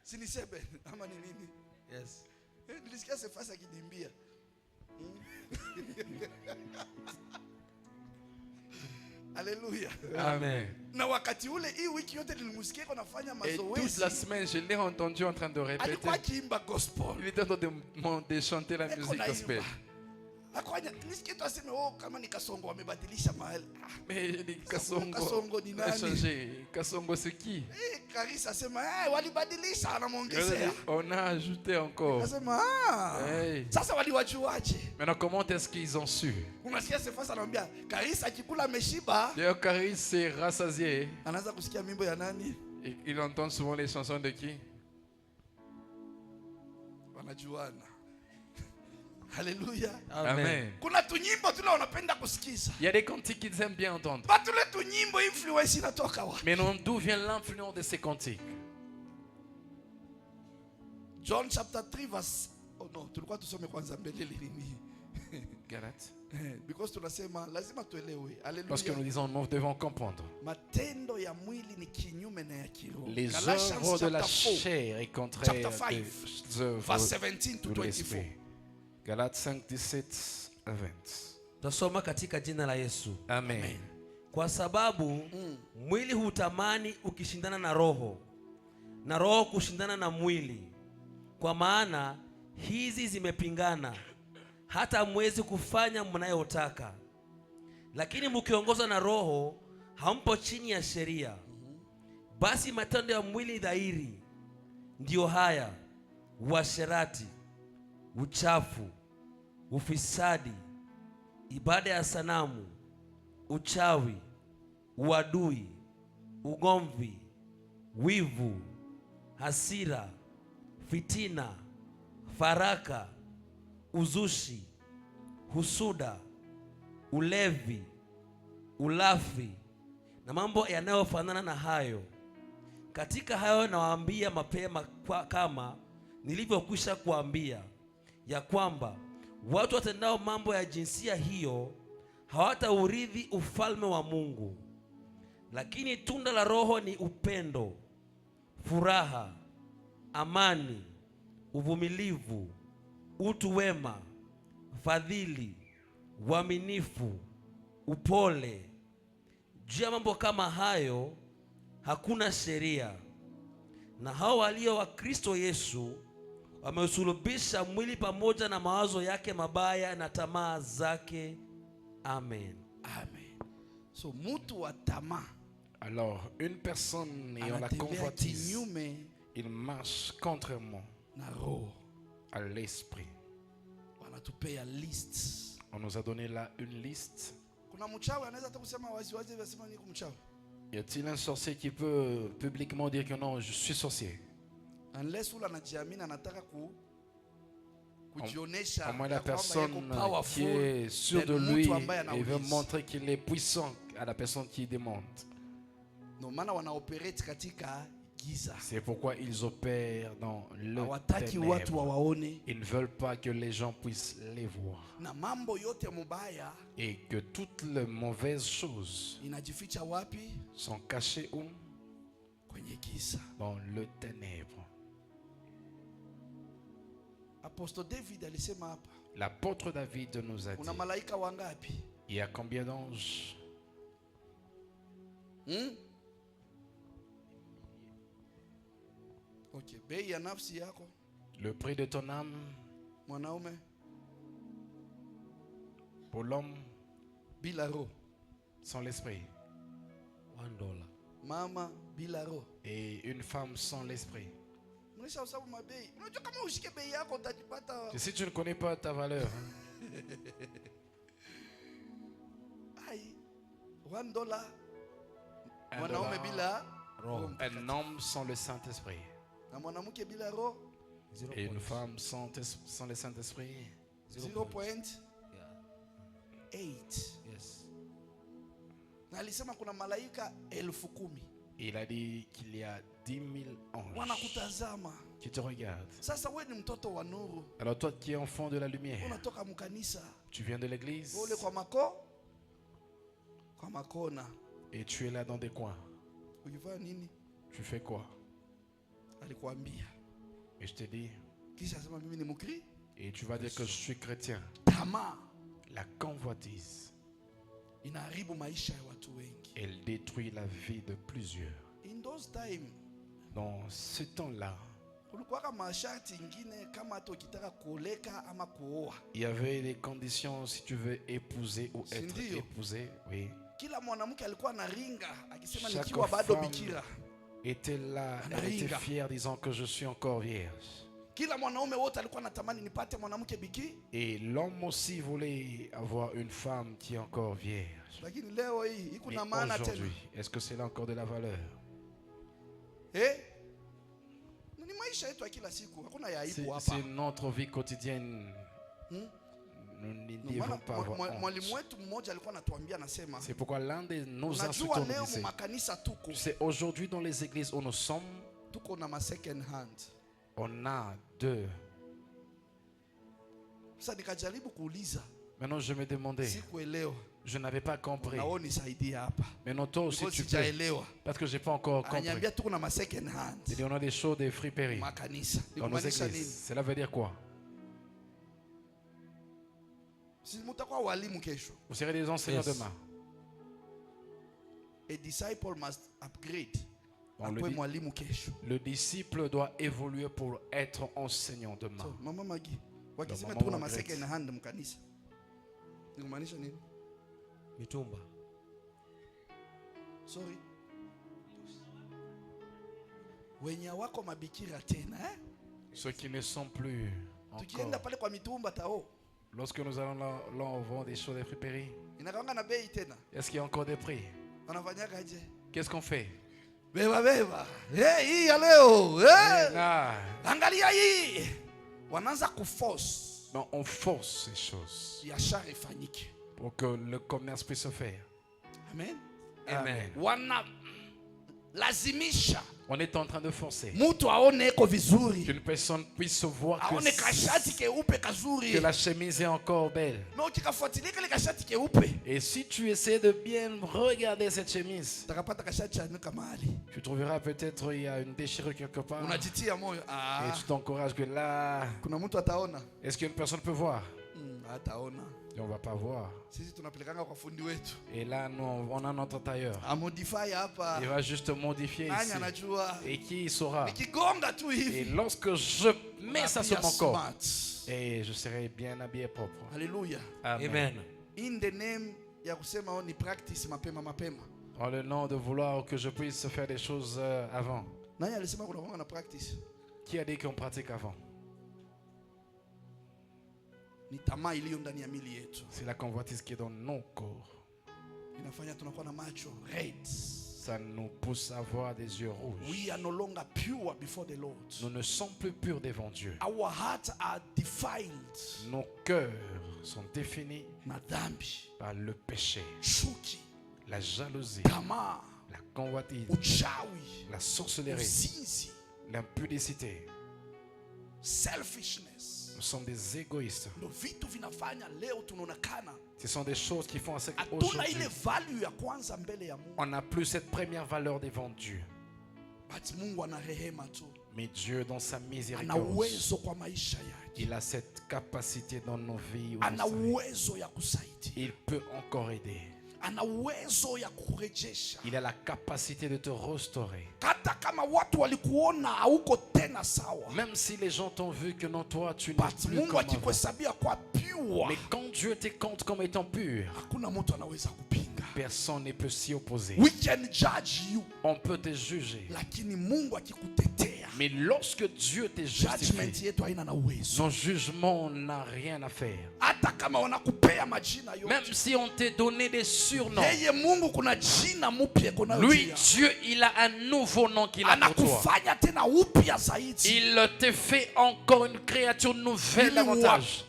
Sini seben. Ama ni nini? Yes. Nilisikia Sefasa akidimbia. Alléluia. Amen. Na wakati ule hii wiki yote nilimusikia anafanya mazoezi. Et toute la semaine, je l'ai entendu en train de répéter. Alikuwa akiimba gospel. Il était en train de chanter la musique gospel. Akwanya nilisikia tu aseme kama ni Kasongo wamebadilisha mahali. Mais Kasongo ni nani? Changé. Kasongo c'est qui? Karisa asema walibadilisha anamuongezea. On a ajouté encore. Asema sasa waliwajuaje? Maintenant comment est-ce qu'ils ont su? Unasikia Sefasa anamwambia Karisa akikula ameshiba. D'ailleurs Caris s'est rassasié. Anaanza kusikia mimbo ya nani? Il entend souvent les chansons de qui? Wanajuana. Alléluia. Amen. Kuna tunyimbo tule wanapenda kusikiza. Il y a des cantiques qu'ils aiment bien entendre. Ba tule tunyimbo influence inatoka wapi? Mais non, d'où vient l'influence de ces cantiques? John chapter 3 verse no, tulikuwa tusome kwanza mbele lini. Galates. Because tunasema lazima tuelewe. Alléluia. Parce que nous disons nous devons comprendre. Matendo ya mwili ni kinyume na ya kiroho. Les œuvres de la chair est contraire aux œuvres de l'esprit. Galates 5, 17 à 20. Tasoma katika jina la Yesu. Amen. Kwa sababu mwili hutamani ukishindana na roho, na roho kushindana na mwili. Kwa maana hizi zimepingana, hata hamwezi kufanya mnayotaka. Lakini mkiongozwa na roho, hampo chini ya sheria. Basi matendo ya mwili dhahiri ndio haya: uasherati, uchafu, ufisadi, ibada ya sanamu, uchawi, uadui, ugomvi, wivu, hasira, fitina, faraka, uzushi, husuda, ulevi, ulafi na mambo yanayofanana na hayo. Katika hayo nawaambia mapema, kama nilivyokwisha kuambia, ya kwamba watu watendao mambo ya jinsia hiyo hawataurithi ufalme wa Mungu. Lakini tunda la Roho ni upendo, furaha, amani, uvumilivu, utu wema, fadhili, uaminifu, upole. Juu ya mambo kama hayo hakuna sheria. Na hao walio wa Kristo Yesu wameusulubisha mwili pamoja na mawazo yake mabaya na tamaa zake. Amen. Amen. So mutu wa tamaa. Alors, une personne ayant la convoitise, il marche contrairement à l'esprit. On nous a donné là une liste. Y a-t-il un sorcier qui peut publiquement dire que non, je suis sorcier? Au moins la personne qui est sûre de lui et veut montrer qu'il est puissant à la personne qui demande. C'est pourquoi ils opèrent dans le ténèbre. Ils ne veulent pas que les gens puissent les voir. Et que toutes les mauvaises choses sont cachées où? Dans le ténèbre. L'apôtre David nous a dit, il y a combien d'anges? Le prix de ton âme pour l'homme sans l'esprit. $1. Mama bilaro. Et une femme sans l'esprit. Et si tu ne connais pas ta valeur, $1. Mwanaume bila Un homme sans le Saint-Esprit. Et une femme sans le Saint-Esprit. 0.8. Yes. Na alisema kuna malaika 10,000. Il a dit qu'il y a 10 000 anges Wanakutazama. qui te regardent. Sasa wewe ni mtoto wa nuru. Alors toi qui es enfant de la lumière, Unatoka mkanisa. tu viens de l'église Ule kwa makona. et tu es là dans des coins. Ukifanya nini? Tu fais quoi? Alikwambia. Et je te dis, Kisha sema mimi ni mukri. et tu vas dire que je suis chrétien. Tamaa La convoitise, inaharibu maisha ya watu wengi. elle détruit la vie de plusieurs. In those time, Dans ce temps-là, kulikuwa kama masharti ingine kama hata ukitaka kuoleka ama kuoa. il y avait des conditions si tu veux épouser ou être Sindio. épousé. Oui. Kila mwanamke alikuwa na ringa akisema Chaque nikiwa bado femme bikira. était là, elle Anaringa. était fière disant que je suis encore vierge. Kila mwanaume wote alikuwa anatamani nipate mwanamke biki. Et l'homme aussi voulait avoir une femme qui est encore vierge. Lakini leo hii iko Mais na maana tena. aujourd'hui, est-ce que c'est là encore de la valeur? Ni maisha yetu ya kila siku. Hakuna ya aibu hapa. C'est notre vie quotidienne. Nous ne devons pas avoir honte. Mwalimu wetu mmoja alikuwa anatuambia anasema, C'est pourquoi l'un de nos unajua instructeurs leo nous disait, makanisa tuko. c'est aujourd'hui dans les églises où nous sommes, Tuko na ma second hand. on a deux. Sasa nikajaribu kuuliza, Maintenant je me demandais, sikuelewa. je n'avais pas compris. Nao nisaidie hapa. Maintenant toi aussi Because tu peux, sijaelewa. parce que j'ai pas encore compris. Ananiambia tuko na ma second hand. Il y en a des choses, des friperies Makanisa. dans nos Nikumaanisha églises. nini? Cela veut dire quoi? Si mtakuwa walimu kesho. Vous serez des enseignants Yes. demain. A disciple must upgrade. Bon, Akuwe mwalimu kesho. le disciple doit évoluer pour être enseignant demain. So, Mama Magi, wakisema Mama tuko na ma Margaret. second hand mkanisa. Nikumaanisha nini? Mitumba. Sorry. Wenye wako mabikira tena Ceux qui ne sont plus Tukienda encore. pale kwa mitumba tao. Lorsque nous allons là, on vend des choses, des friperies. Inakanga na bei tena. Est-ce qu'il y a encore des prix? Wanafanyaga aje? Qu'est-ce qu'on fait? Beba. Hii ya leo. Là, Angalia hii. Wanaanza kuforce. non, on force ces choses Biashara ifanyike. pour que le commerce puisse se faire. Amen. Amen. Wana lazimisha On est en train de forcer mtu aone eko vizuri. qu'une personne puisse voir Aone kashati keupe kazuri. que la chemise est encore belle. Na ukikafuatilia kile kashati keupe, Et si tu essaies de bien regarder cette chemise, utakapata kashati cha nuka mahali. tu trouveras peut-être il y a une déchirure quelque part. Unajitia moyo. Et tu t'encourages que là, Kuna mtu ataona. est-ce qu'une personne peut voir? Ataona. Et on va pas voir. Sisi tunapelekanga kwa fundi wetu. Et là, nous, on a notre tailleur. Amodify hapa. Il va juste modifier Nani ici. anajua? Et qui saura? Nikigonga tu Et hivi. lorsque je mets ça sur mon corps, Smart. et je serai bien habillé propre. Hallelujah. Amen. In the name ya kusema ni practice mapema. Dans le nom de vouloir que je puisse faire des choses avant. Nani alisema kuna kwanga na practice? Qui a dit qu'on pratique avant? Ni tamaa iliyo ndani ya mili yetu. C'est la convoitise qui est dans nos corps. Inafanya tunakuwa na macho red. Ça nous pousse à avoir des yeux rouges. We are no longer pure before the Lord. Nous ne sommes plus purs devant Dieu. Our hearts are defiled. Nos cœurs sont définis Na dhambi, par le péché, chuki, la jalousie, tamaa, la convoitise, uchawi, la sorcellerie, uzinzi, l'impudicité. selfishness. Nous sommes des égoïstes. Ndio vitu vinafanya leo tunaonekana Ce sont des choses qui font en sorte hatuna qu'aujourd'hui, ile value ya kwanza mbele ya Mungu. on n'a plus cette première valeur devant Dieu. But Mungu ana rehema tu. Mais Dieu, dans sa Ana miséricorde, uwezo kwa maisha yake. il a cette capacité dans nos vies. Ana dans sa vie. uwezo ya kusaidia. Il peut encore aider. Ana uwezo ya kurejesha. Il a la capacité de te restaurer. Hata kama watu walikuona hauko tena sawa. Même si les gens t'ont vu que non, toi, tu n'es But plus Mungu comme avant. akikuhesabia kwa pure. Mais quand Dieu te compte comme étant pur, Hakuna mtu anaweza kupinga. personne ne peut s'y opposer. We can judge you. On peut te juger. Lakini Mungu akikutetea. Mais lorsque Dieu te justifie, son jugement n'a rien à faire. Même si on t'a donné des surnoms, lui, Dieu, il a un nouveau nom qu'il a pour toi. Il te fait encore une créature nouvelle davantage,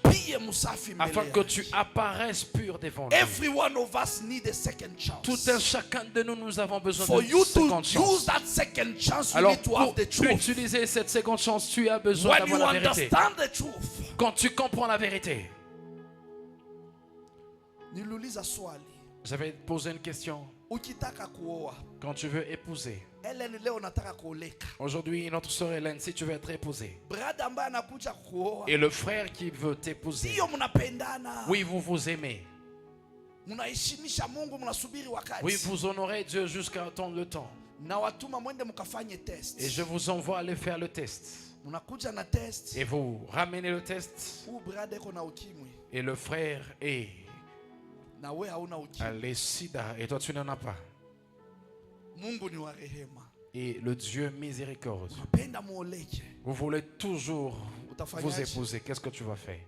afin que tu apparaisses pur devant lui. Tout un chacun de nous, nous avons besoin d'une seconde chance. Alors pour utiliser cette seconde chance, tu as besoin d'avoir la vérité. Quand tu comprends la vérité. Je vais te poser une question. Quand tu veux épouser, aujourd'hui notre sœur Hélène, si tu veux être épousée, et le frère qui veut t'épouser, oui, vous vous aimez, oui, vous honorez Dieu jusqu'à attendre le temps, et je vous envoie aller faire le test, et vous ramenez le test, et le frère est les sida et toi tu n'en as pas, et le Dieu miséricorde, vous voulez toujours vous épouser, qu'est-ce que tu vas faire?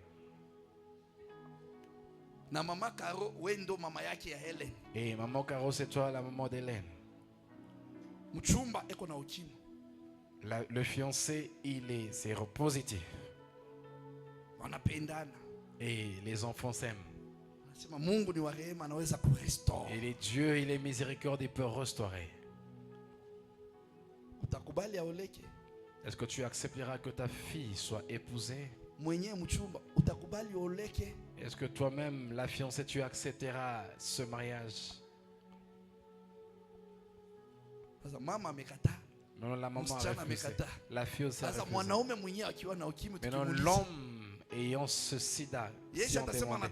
Et maman Caro, c'est toi la maman d'Hélène. Le fiancé, il est séropositif, et les enfants s'aiment. Et les dieux, il est miséricorde, il peut restaurer. Est-ce que tu accepteras que ta fille soit épousée? Est-ce que toi-même, la fiancée, tu accepteras ce mariage? Non, la maman a refusé. La fille aussi a refusé. Maintenant, l'homme ayant ce sida, si on demande,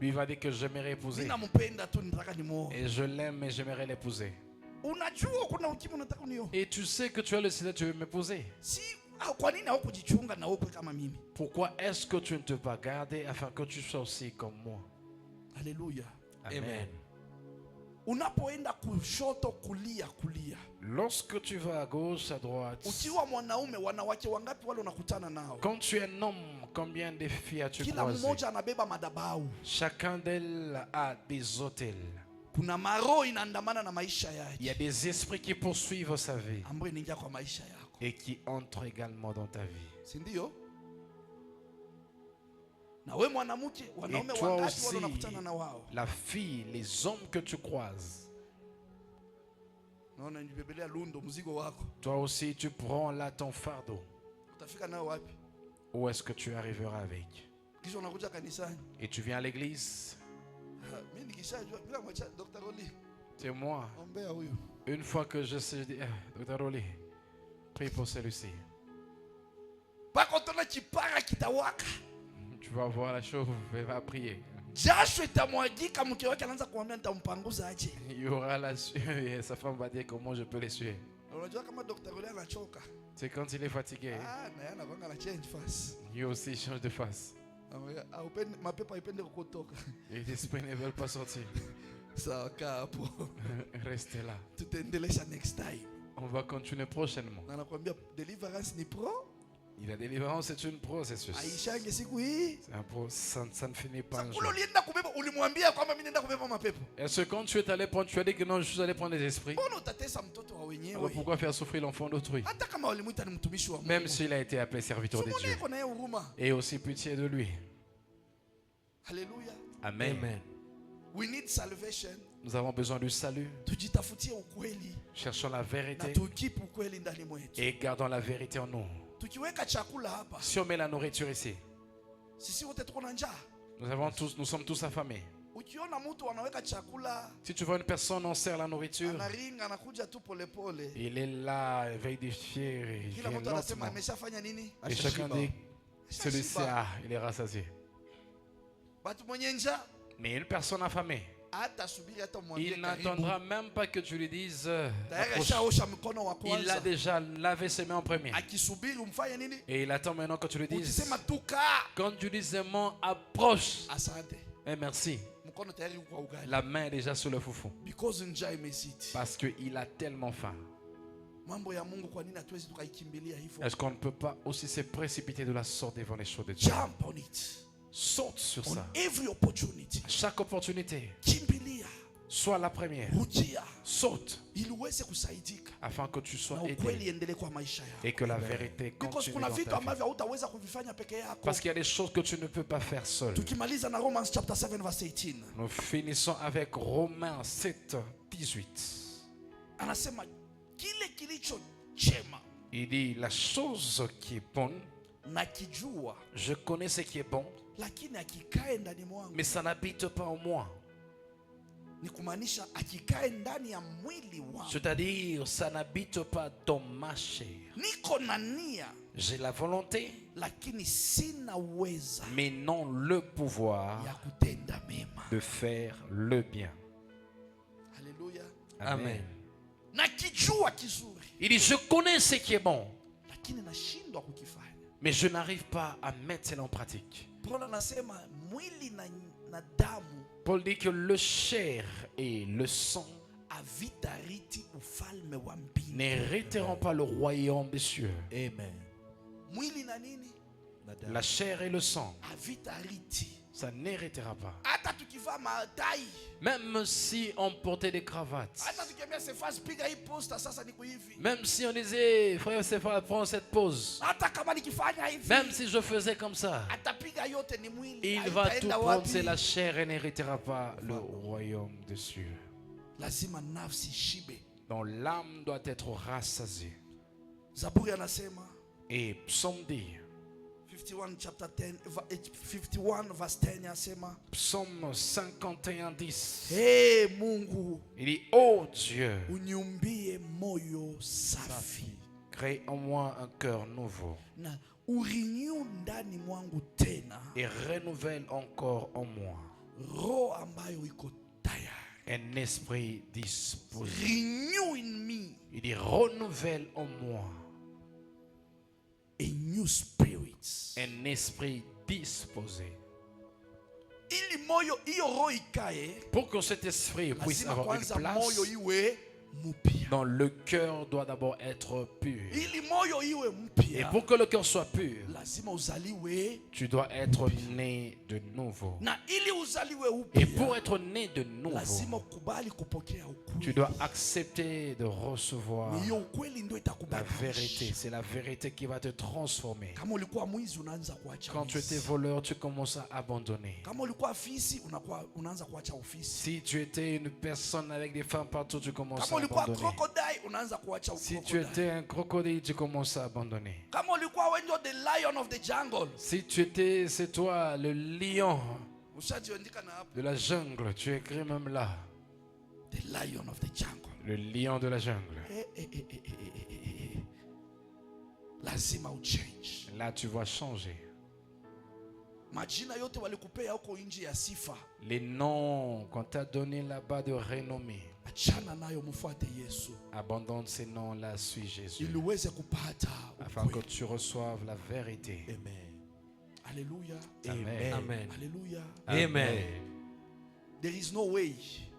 lui va dire que j'aimerais épouser. Et je l'aime et j'aimerais l'épouser. Et tu sais que tu as le sida, tu veux m'épouser. Pourquoi est-ce que tu ne te vas garder afin que tu sois aussi comme moi? Alléluia. Amen. Lorsque tu vas à gauche, à droite, quand tu es un homme, combien de filles as-tu croisées? Chacun d'elles a des hôtels. Il y a des esprits qui poursuivent sa vie et qui entrent également dans ta vie. Et toi aussi, la fille, les hommes que tu croises, toi aussi tu prends là ton fardeau. Où est-ce que tu arriveras avec? Et tu viens à l'église. C'est moi. Une fois que je sais, Dr. Rolly, prie pour celui-ci. Tu vas voir la chose, elle va prier. Il y aura la sueur et sa femme va dire comment je peux les suer. C'est quand il est fatigué. Il aussi change de face. Et les esprits ne veulent pas sortir. Restez là. On va continuer prochainement. Et la délivrance c'est une processus. C'est un processus, ça ne finit pas un jour. Est-ce que quand tu es allé prendre, tu as dit que non, je suis allé prendre des esprits? Alors pourquoi faire souffrir l'enfant d'autrui? Même s'il a été appelé serviteur de Dieu. Et aussi pitié de lui. Alléluia. Amen. Amen. We need salvation. Nous avons besoin du salut. Cherchons la vérité et gardons la vérité en nous. Si on met la nourriture ici, nous sommes tous affamés. Si tu vois une personne, on sert la nourriture, il est là, veille de fier, il vient lentement. Et chacun dit, celui-ci, il est rassasié. Mais une personne affamée, il n'attendra même pas que tu lui dises il a déjà lavé ses mains en premier. Et il attend maintenant que tu lui dises, quand tu dis un mot, approche. Et merci. La main est déjà sur le foufou. Parce qu'il a tellement faim. Est-ce qu'on ne peut pas aussi se précipiter de la sorte devant les choses de Dieu? Jump on it. Saute sur On ça. every opportunity. À chaque opportunité, Kimbilia. sois la première. Saute afin que tu sois aidé et que la vérité continue dans ta vie. Parce qu'il y a des choses que tu ne peux pas faire seul. Nous finissons avec Romains 7, 18. Il dit la chose qui est bonne, je connais ce qui est bon, mais ça n'habite pas en moi. C'est-à-dire, ça n'habite pas dans ma chair. J'ai la volonté, mais non le pouvoir de faire le bien. Alléluia. Amen. Il dit, je connais ce qui est bon, mais je n'arrive pas à mettre cela en pratique. Paul dit que le chair et le sang n'hériteront pas le royaume des cieux. Amen. La chair et le sang, ça n'héritera pas. Même si on portait des cravates, même si on disait, frère Stéphane, prends cette pause, même si je faisais comme ça, il va tout prendre, c'est la chair et n'héritera pas le royaume des cieux. Donc l'âme doit être rassasiée. Et psaume dit, 51 chapter 10, 51 verse 10 yasema. Psaume 51 10. Hey Mungu. Il dit, oh Dieu, uniumbie moyo safi. Crée en moi un cœur nouveau. Na urenew ndani mwangu tena. Et renouvelle encore en moi. Roho ambayo iko tayari. Un esprit disposé. Renew in me. Il dit, renouvelle en moi. A new spirit. Un esprit disposé. Pour que cet esprit puisse avoir une place, dans le cœur doit d'abord être pur. Et pour que le cœur soit pur, tu dois être né de nouveau. Et pour être né de nouveau, tu dois accepter de recevoir la vérité. C'est la vérité qui va te transformer. Quand tu étais voleur, tu commences à abandonner. Si tu étais une personne avec des femmes partout, tu commences à abandonner. Si tu étais un crocodile, tu commences à abandonner. Si tu étais, c'est toi, le lion de la jungle, tu écris même là. Le lion de la jungle. Là, tu vas changer. Les noms qu'on t'a donnés là-bas de renommée, abandonne ces noms-là, suis Jésus, afin que tu reçoives la vérité. Alléluia. Amen. Amen. Alléluia. Amen. There is no way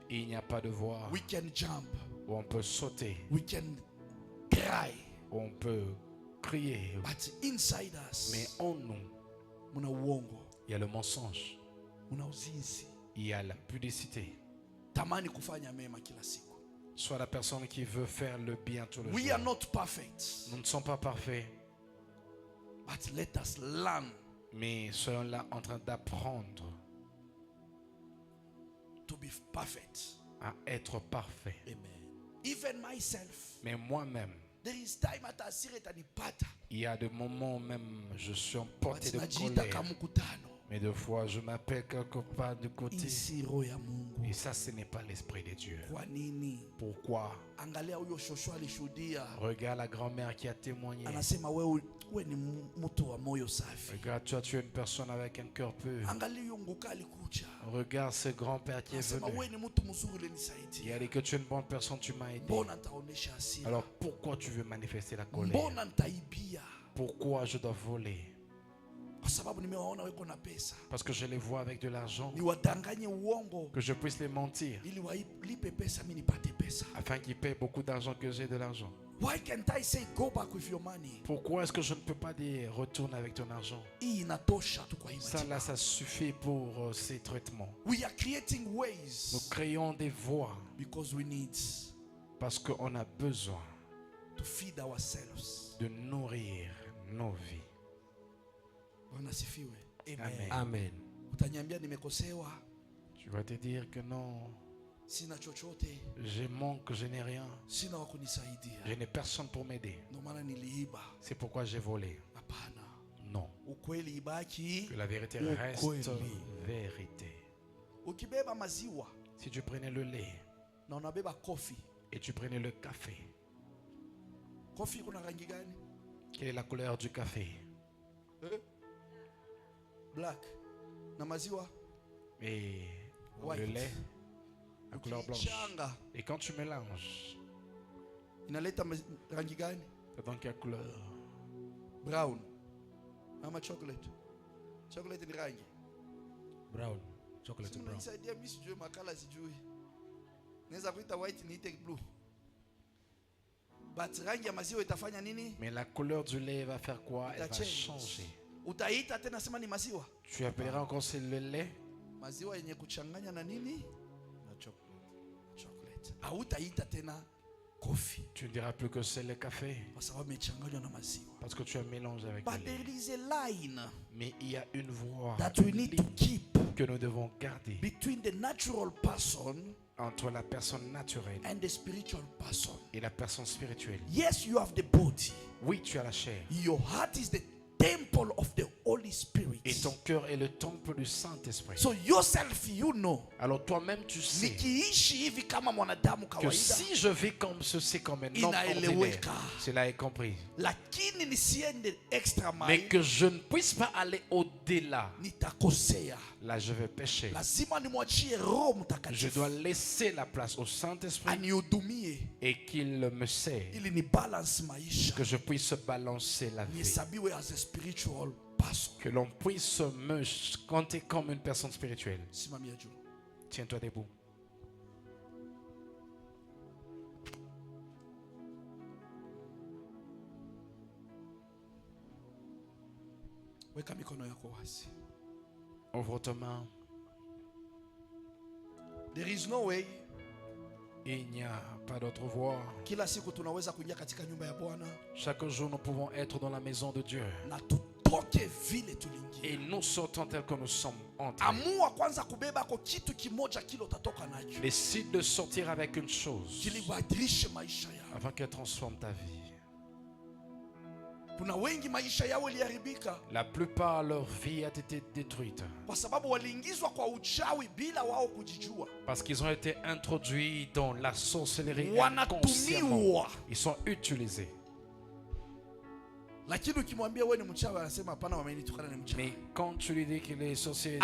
il n'y a pas de voie we can jump, où on peut sauter, we can cry, où on peut crier, but inside us, mais en nous, il y a le mensonge, il y a la pudicité. Sois la personne qui veut faire le bien tout le jour. We are not perfect. Nous ne sommes pas parfaits, But let us learn mais soyons là en train d'apprendre to be perfect. à être parfait. Amen. Even myself, Mais moi-même, there is time at asiretanipata. il y a des moments où même je suis emporté de Najiita colère. kamukutano. Mais deux fois, je m'appelle quelque part de côté. Isiro ya Mungu. Et ça, ce n'est pas l'esprit de Dieu. Kwa nini? Pourquoi? Angalia huyo shosho alishuhudia. Regarde la grand-mère qui a témoigné. Anasema wewe ni mtu wa moyo safi. Regarde, toi, tu es une personne avec un cœur pur. Angalia huyo nguka alikuja. Regarde ce grand-père qui est Anasema venu. wewe ni mtu mzuri Il ulinisaidia. a dit que tu es une bonne personne, tu m'as aidé. Mbona nitaonesha hasira? Alors pourquoi tu veux manifester la colère? Mbona nitaibia? Pourquoi je dois voler? Kwa sababu nimewaona weko na pesa. Parce que je les vois avec de l'argent. Niwadanganye uongo. Que je puisse les mentir. Ili walipe pesa mimi nipate pesa. Afin qu'ils paient beaucoup d'argent, que j'ai de l'argent. Why can't I say go back with your money? Pourquoi est-ce que je ne peux pas dire retourne avec ton argent? Ça là, ça suffit pour ces traitements. We are creating ways. Nous créons des voies. Because we need. Parce qu'on a besoin to feed ourselves. De nourrir nos vies. Amen. Amen. Tu vas te dire que non. Je manque, je n'ai rien. Je n'ai personne pour m'aider. C'est pourquoi j'ai volé. Non. Que la vérité reste vérité. Si tu prenais le lait et tu prenais le café, quelle est la couleur du café? Black. Et le lait, la couleur blanche. Et quand tu mélanges, c'est dans quelle couleur? Brown. Ama chocolate. Chocolate ni rangi. Brown. Chocolate brown. Nisaidia mimi sijui makala sijui. Naweza kuita white ni ite blue. But rangi ya maziwa itafanya nini? Mais la couleur du lait va faire quoi? Elle va changer. Utaita tena sema ni maziwa. Tu appelleras encore c'est le lait. Maziwa yenye kuchanganya na nini? Na chocolate. Hautaita tena coffee. Tu ne diras plus que c'est le café. Parce que tu as mélangé avec le lait. There is a line. Mais il y a une voie that we need to keep que nous devons garder between the natural person entre la personne naturelle and the spiritual person. Et la personne spirituelle. Yes, you have the body. Oui, tu as la chair. Your heart is the temple of the Holy Spirit. Et ton cœur est le temple du Saint-Esprit. So yourself, you know. Alors toi-même tu sais que si je vis comme ceci comme un homme ordinaire, cela est compris. Mais que je ne puisse pas aller au-delà, là je vais pécher. Je dois laisser la place au Saint-Esprit et qu'il me sert, que je puisse balancer la vie, que l'on puisse me compter comme une personne spirituelle. Tiens-toi debout. Ouvre ta main. There is no way. Il n'y a pas d'autre voie. Chaque jour nous pouvons être dans la maison de Dieu. Et nous sortons tel que nous sommes entrés. Décide de sortir avec une chose afin qu'elle transforme ta vie. La plupart leur vie a été détruite parce qu'ils ont été introduits dans la sorcellerie inconsciemment. Ils sont utilisés. Mais quand tu lui dis qu'il est sorcier,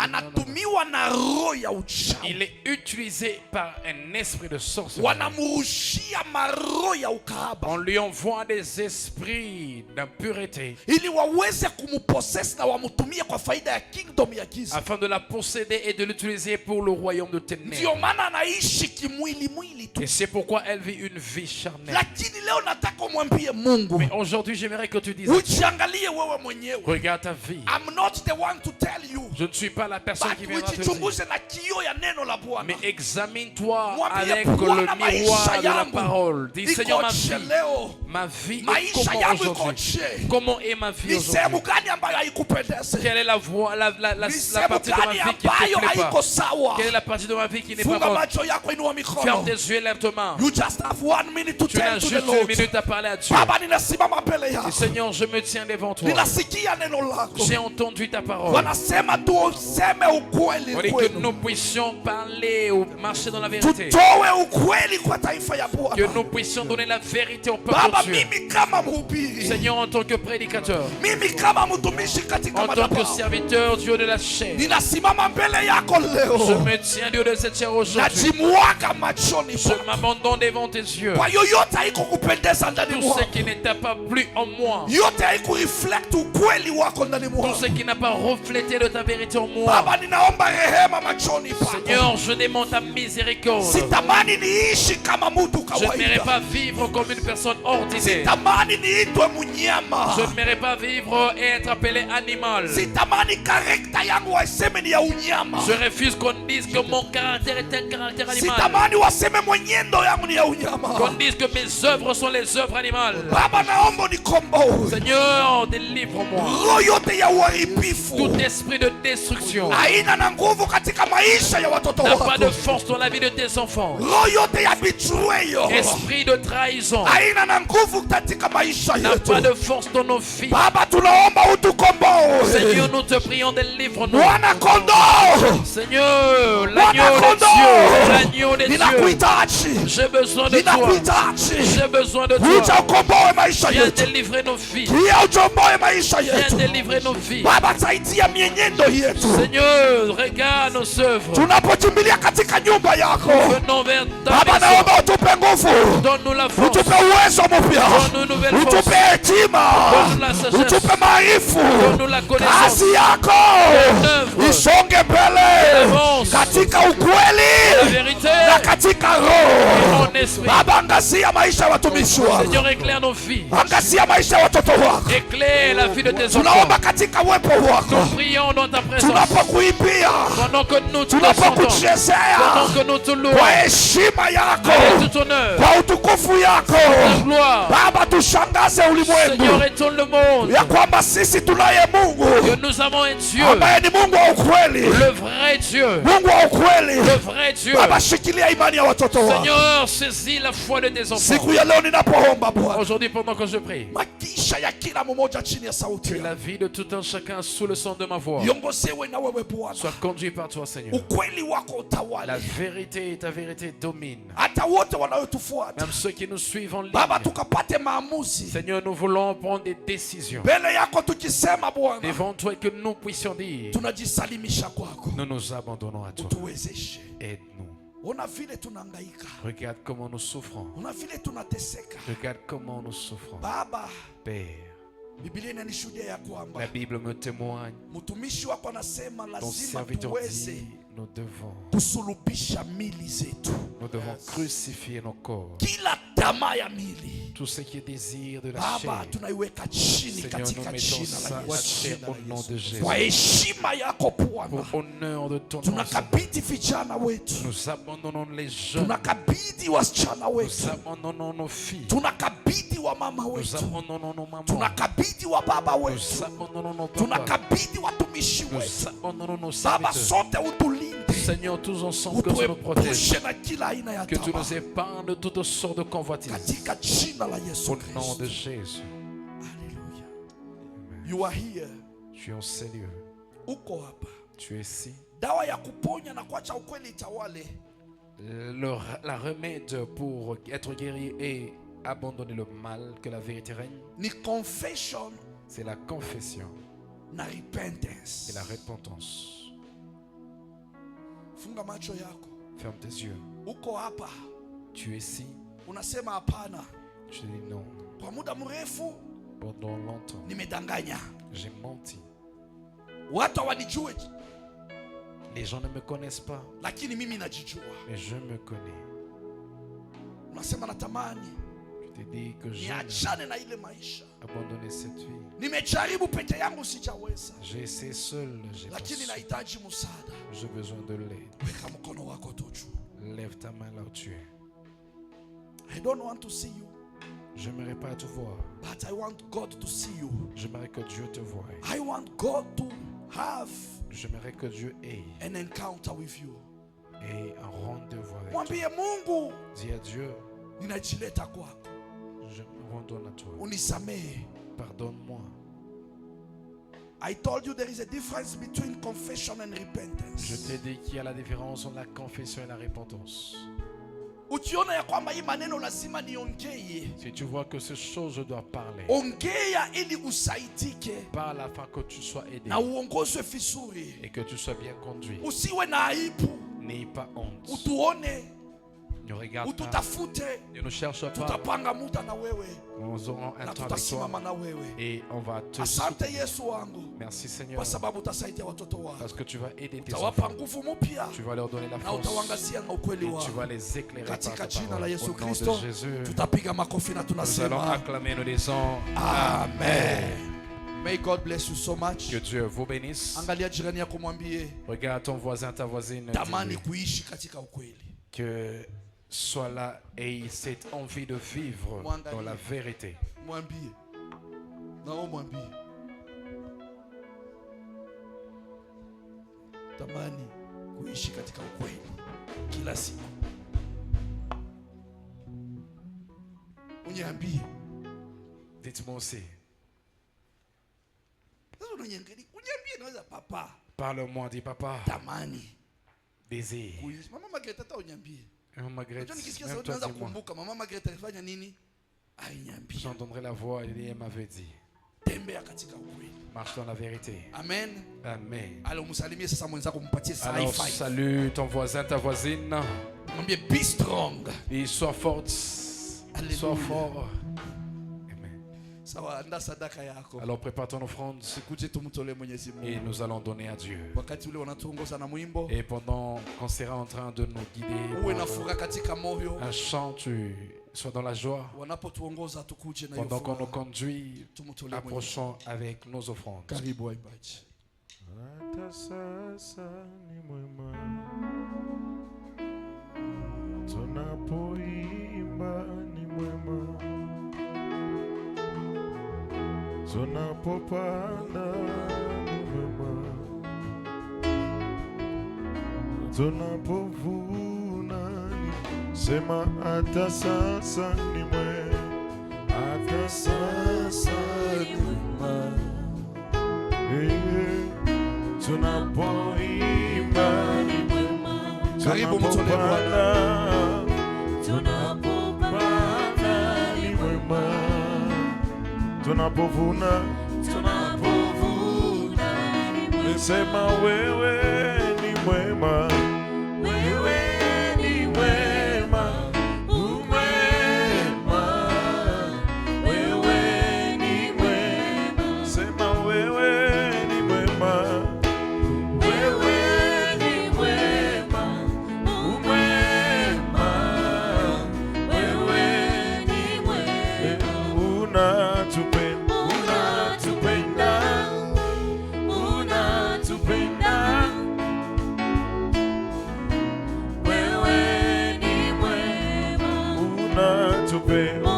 il est utilisé par un esprit de sorcellerie. On lui envoie des esprits d'impureté afin de la posséder et de l'utiliser pour le royaume de ténèbres. Et c'est pourquoi elle vit une vie charnelle. Mais aujourd'hui j'aimerais que tu dises, regarde ta vie. Je ne suis pas la personne qui viendra te dire. Mais examine-toi avec le miroir de la parole. Dis, Seigneur, ma vie est comment aujourd'hui? Comment est ma vie aujourd'hui? Quelle est la voie, la partie de ma vie qui ne te plaît pas? Quelle est la partie de ma vie qui n'est pas bonne? Ferme tes yeux et lève ta main. Tu as juste une minute à parler à Dieu. Et Seigneur, je me tiens devant toi. J'ai entendu ta parole. On dit que nous puissions parler ou marcher dans la vérité. Que nous puissions donner la vérité au peuple de Dieu. Seigneur, en tant que prédicateur, en tant que serviteur Dieu de la chair, je me tiens Dieu de cette chair aujourd'hui. Je m'abandonne devant tes yeux. Tout ce qui n'était pas plus en moi, tout ce qui n'a pas reflété de ta vérité en moi, Seigneur, je demande ta miséricorde. Je n'aimerais pas vivre comme une personne ordinaire. quantité. Je n'aimerais pas vivre et être appelé animal. Je refuse qu'on dise que mon caractère est un caractère animal. Qu'on dise que mes œuvres sont les œuvres animales. Seigneur, délivre-moi. Tout esprit de destruction n'a pas de force dans la vie de tes enfants. Esprit de trahison n'a pas de force dans nos vies. Seigneur, nous te prions, délivre-nous. Seigneur, l'agneau des dieux, j'ai besoin de toi. J'ai besoin de toi. Viens délivrer nos vies. Viens délivrer nos vies. Seigneur, regarde nos œuvres. Venons vers ta maison. Donne-nous la force. Donne-nous une nouvelle force. Donne-nous la sagesse. Donne-nous la connaissance. Avance. La vérité. En esprit. Seigneur, éclaire nos vies. Éclaire la vie de tes enfants. Nous prions dans ta présence. Pendant que nous te descendons. Pendant que nous te louons. Avec tout honneur. Ta gloire. Seigneur, étonne le monde. Que nous avons un Dieu. Le vrai Dieu. Le vrai Dieu. Seigneur, saisis la foi de tes enfants. Aujourd'hui, pendant que je prie, que la vie de tout un chacun sous le son de ma voix soit conduite par toi, Seigneur. La vérité et ta vérité domine. Même ceux qui nous suivent en ligne. Seigneur, nous voulons prendre des décisions devant toi et que nous puissions dire: nous nous abandonnons à toi. Aide-nous. Regarde comment nous souffrons. Regarde comment nous souffrons. Père, la Bible me témoigne. Ton serviteur dit: nous devons crucifier nos corps. Tout ce qui est désir de la chair, Seigneur, nous mettons ça à terre au nom de Jésus. Pour honneur de ton nom, nous abandonnons les jeunes. Nous abandonnons nos filles. Nous abandonnons nos mamans. Nous abandonnons nos papas. Nous abandonnons nos serviteurs. Seigneur, tous ensemble, que tu nous protèges, que tu nous épargnes de toutes sortes de convoitises. Au nom de Jésus. Alléluia. Tu es en ces lieux. Tu es ici. La remède pour être guéri et abandonner le mal, que la vérité règne, c'est la confession et la repentance. Ferme tes yeux. Tu es ici. Je dis non. Pendant longtemps, j'ai menti. Les gens ne me connaissent pas, mais je me connais. Tu te dis que j'ai abandonné cette vie. J'ai essayé seul, j'ai pas su. J'ai besoin de l'aide. Lève ta main là où tu es. J'aimerais pas te voir, j'aimerais que Dieu te voie. J'aimerais que Dieu ait an encounter with you. Et un rendez-vous avec toi. Dis à Dieu: je me redonne à toi. Pardonne-moi. I told you there is a difference between confession and repentance. Je t'ai dit qu'il y a la différence entre la confession et la repentance. Si tu vois que ces choses je dois parler, parle afin que tu sois aidé et que tu sois bien conduit. N'aie pas honte. Ne regarde pas. Ne nous cherche pas. Nous aurons un temps avec toi. Et on va te soutenir. Merci Seigneur. Parce que tu vas aider tes enfants. Tu vas leur donner la force. Et tu vas les éclairer par ta parole. Au nom de Jésus. Nous allons acclamer, nous disons Amen. May God bless you so much. Que Dieu vous bénisse. Regarde ton voisin, ta voisine. Que soit là et cette envie de vivre dans la vérité. Tamani kuishi katika ukweli kila siku. Uniambie. Dites-moi aussi. Uniambie naweza papa. Parle-moi, dis papa. Tamani. Désir. Mama Margaret tata uniambie. Maman Margaret. Même toi dis-moi. Maman Margaret alifanya nini? Ainyambie. J'entendrai la voix et elle m'avait dit. Marche dans la vérité. Amen. Amen. Alors salue ton voisin, ta voisine. Be strong. Et sois forte. Sois fort. Amen. Alors prépare ton offrande. Et nous allons donner à Dieu. Et pendant qu'on sera en train de nous guider, un chant, tu sois dans la joie. Pendant qu'on nous conduit, approchons avec nos offrandes. Tunapopanda ni mwema, tunapovuna ni sema hata sasa ni mwema, hata sasa ni mwema. Tunapoimba ni mwema, tunapopanda ni mwema. Tunapovuna sema wewe ni mwema, wewe ni mwema, umwema, wewe ni mwema, sema wewe ni mwema, wewe ni mwema, umwema, wewe ni mwema, unatupenda, wewe ni mwema, unatupenda.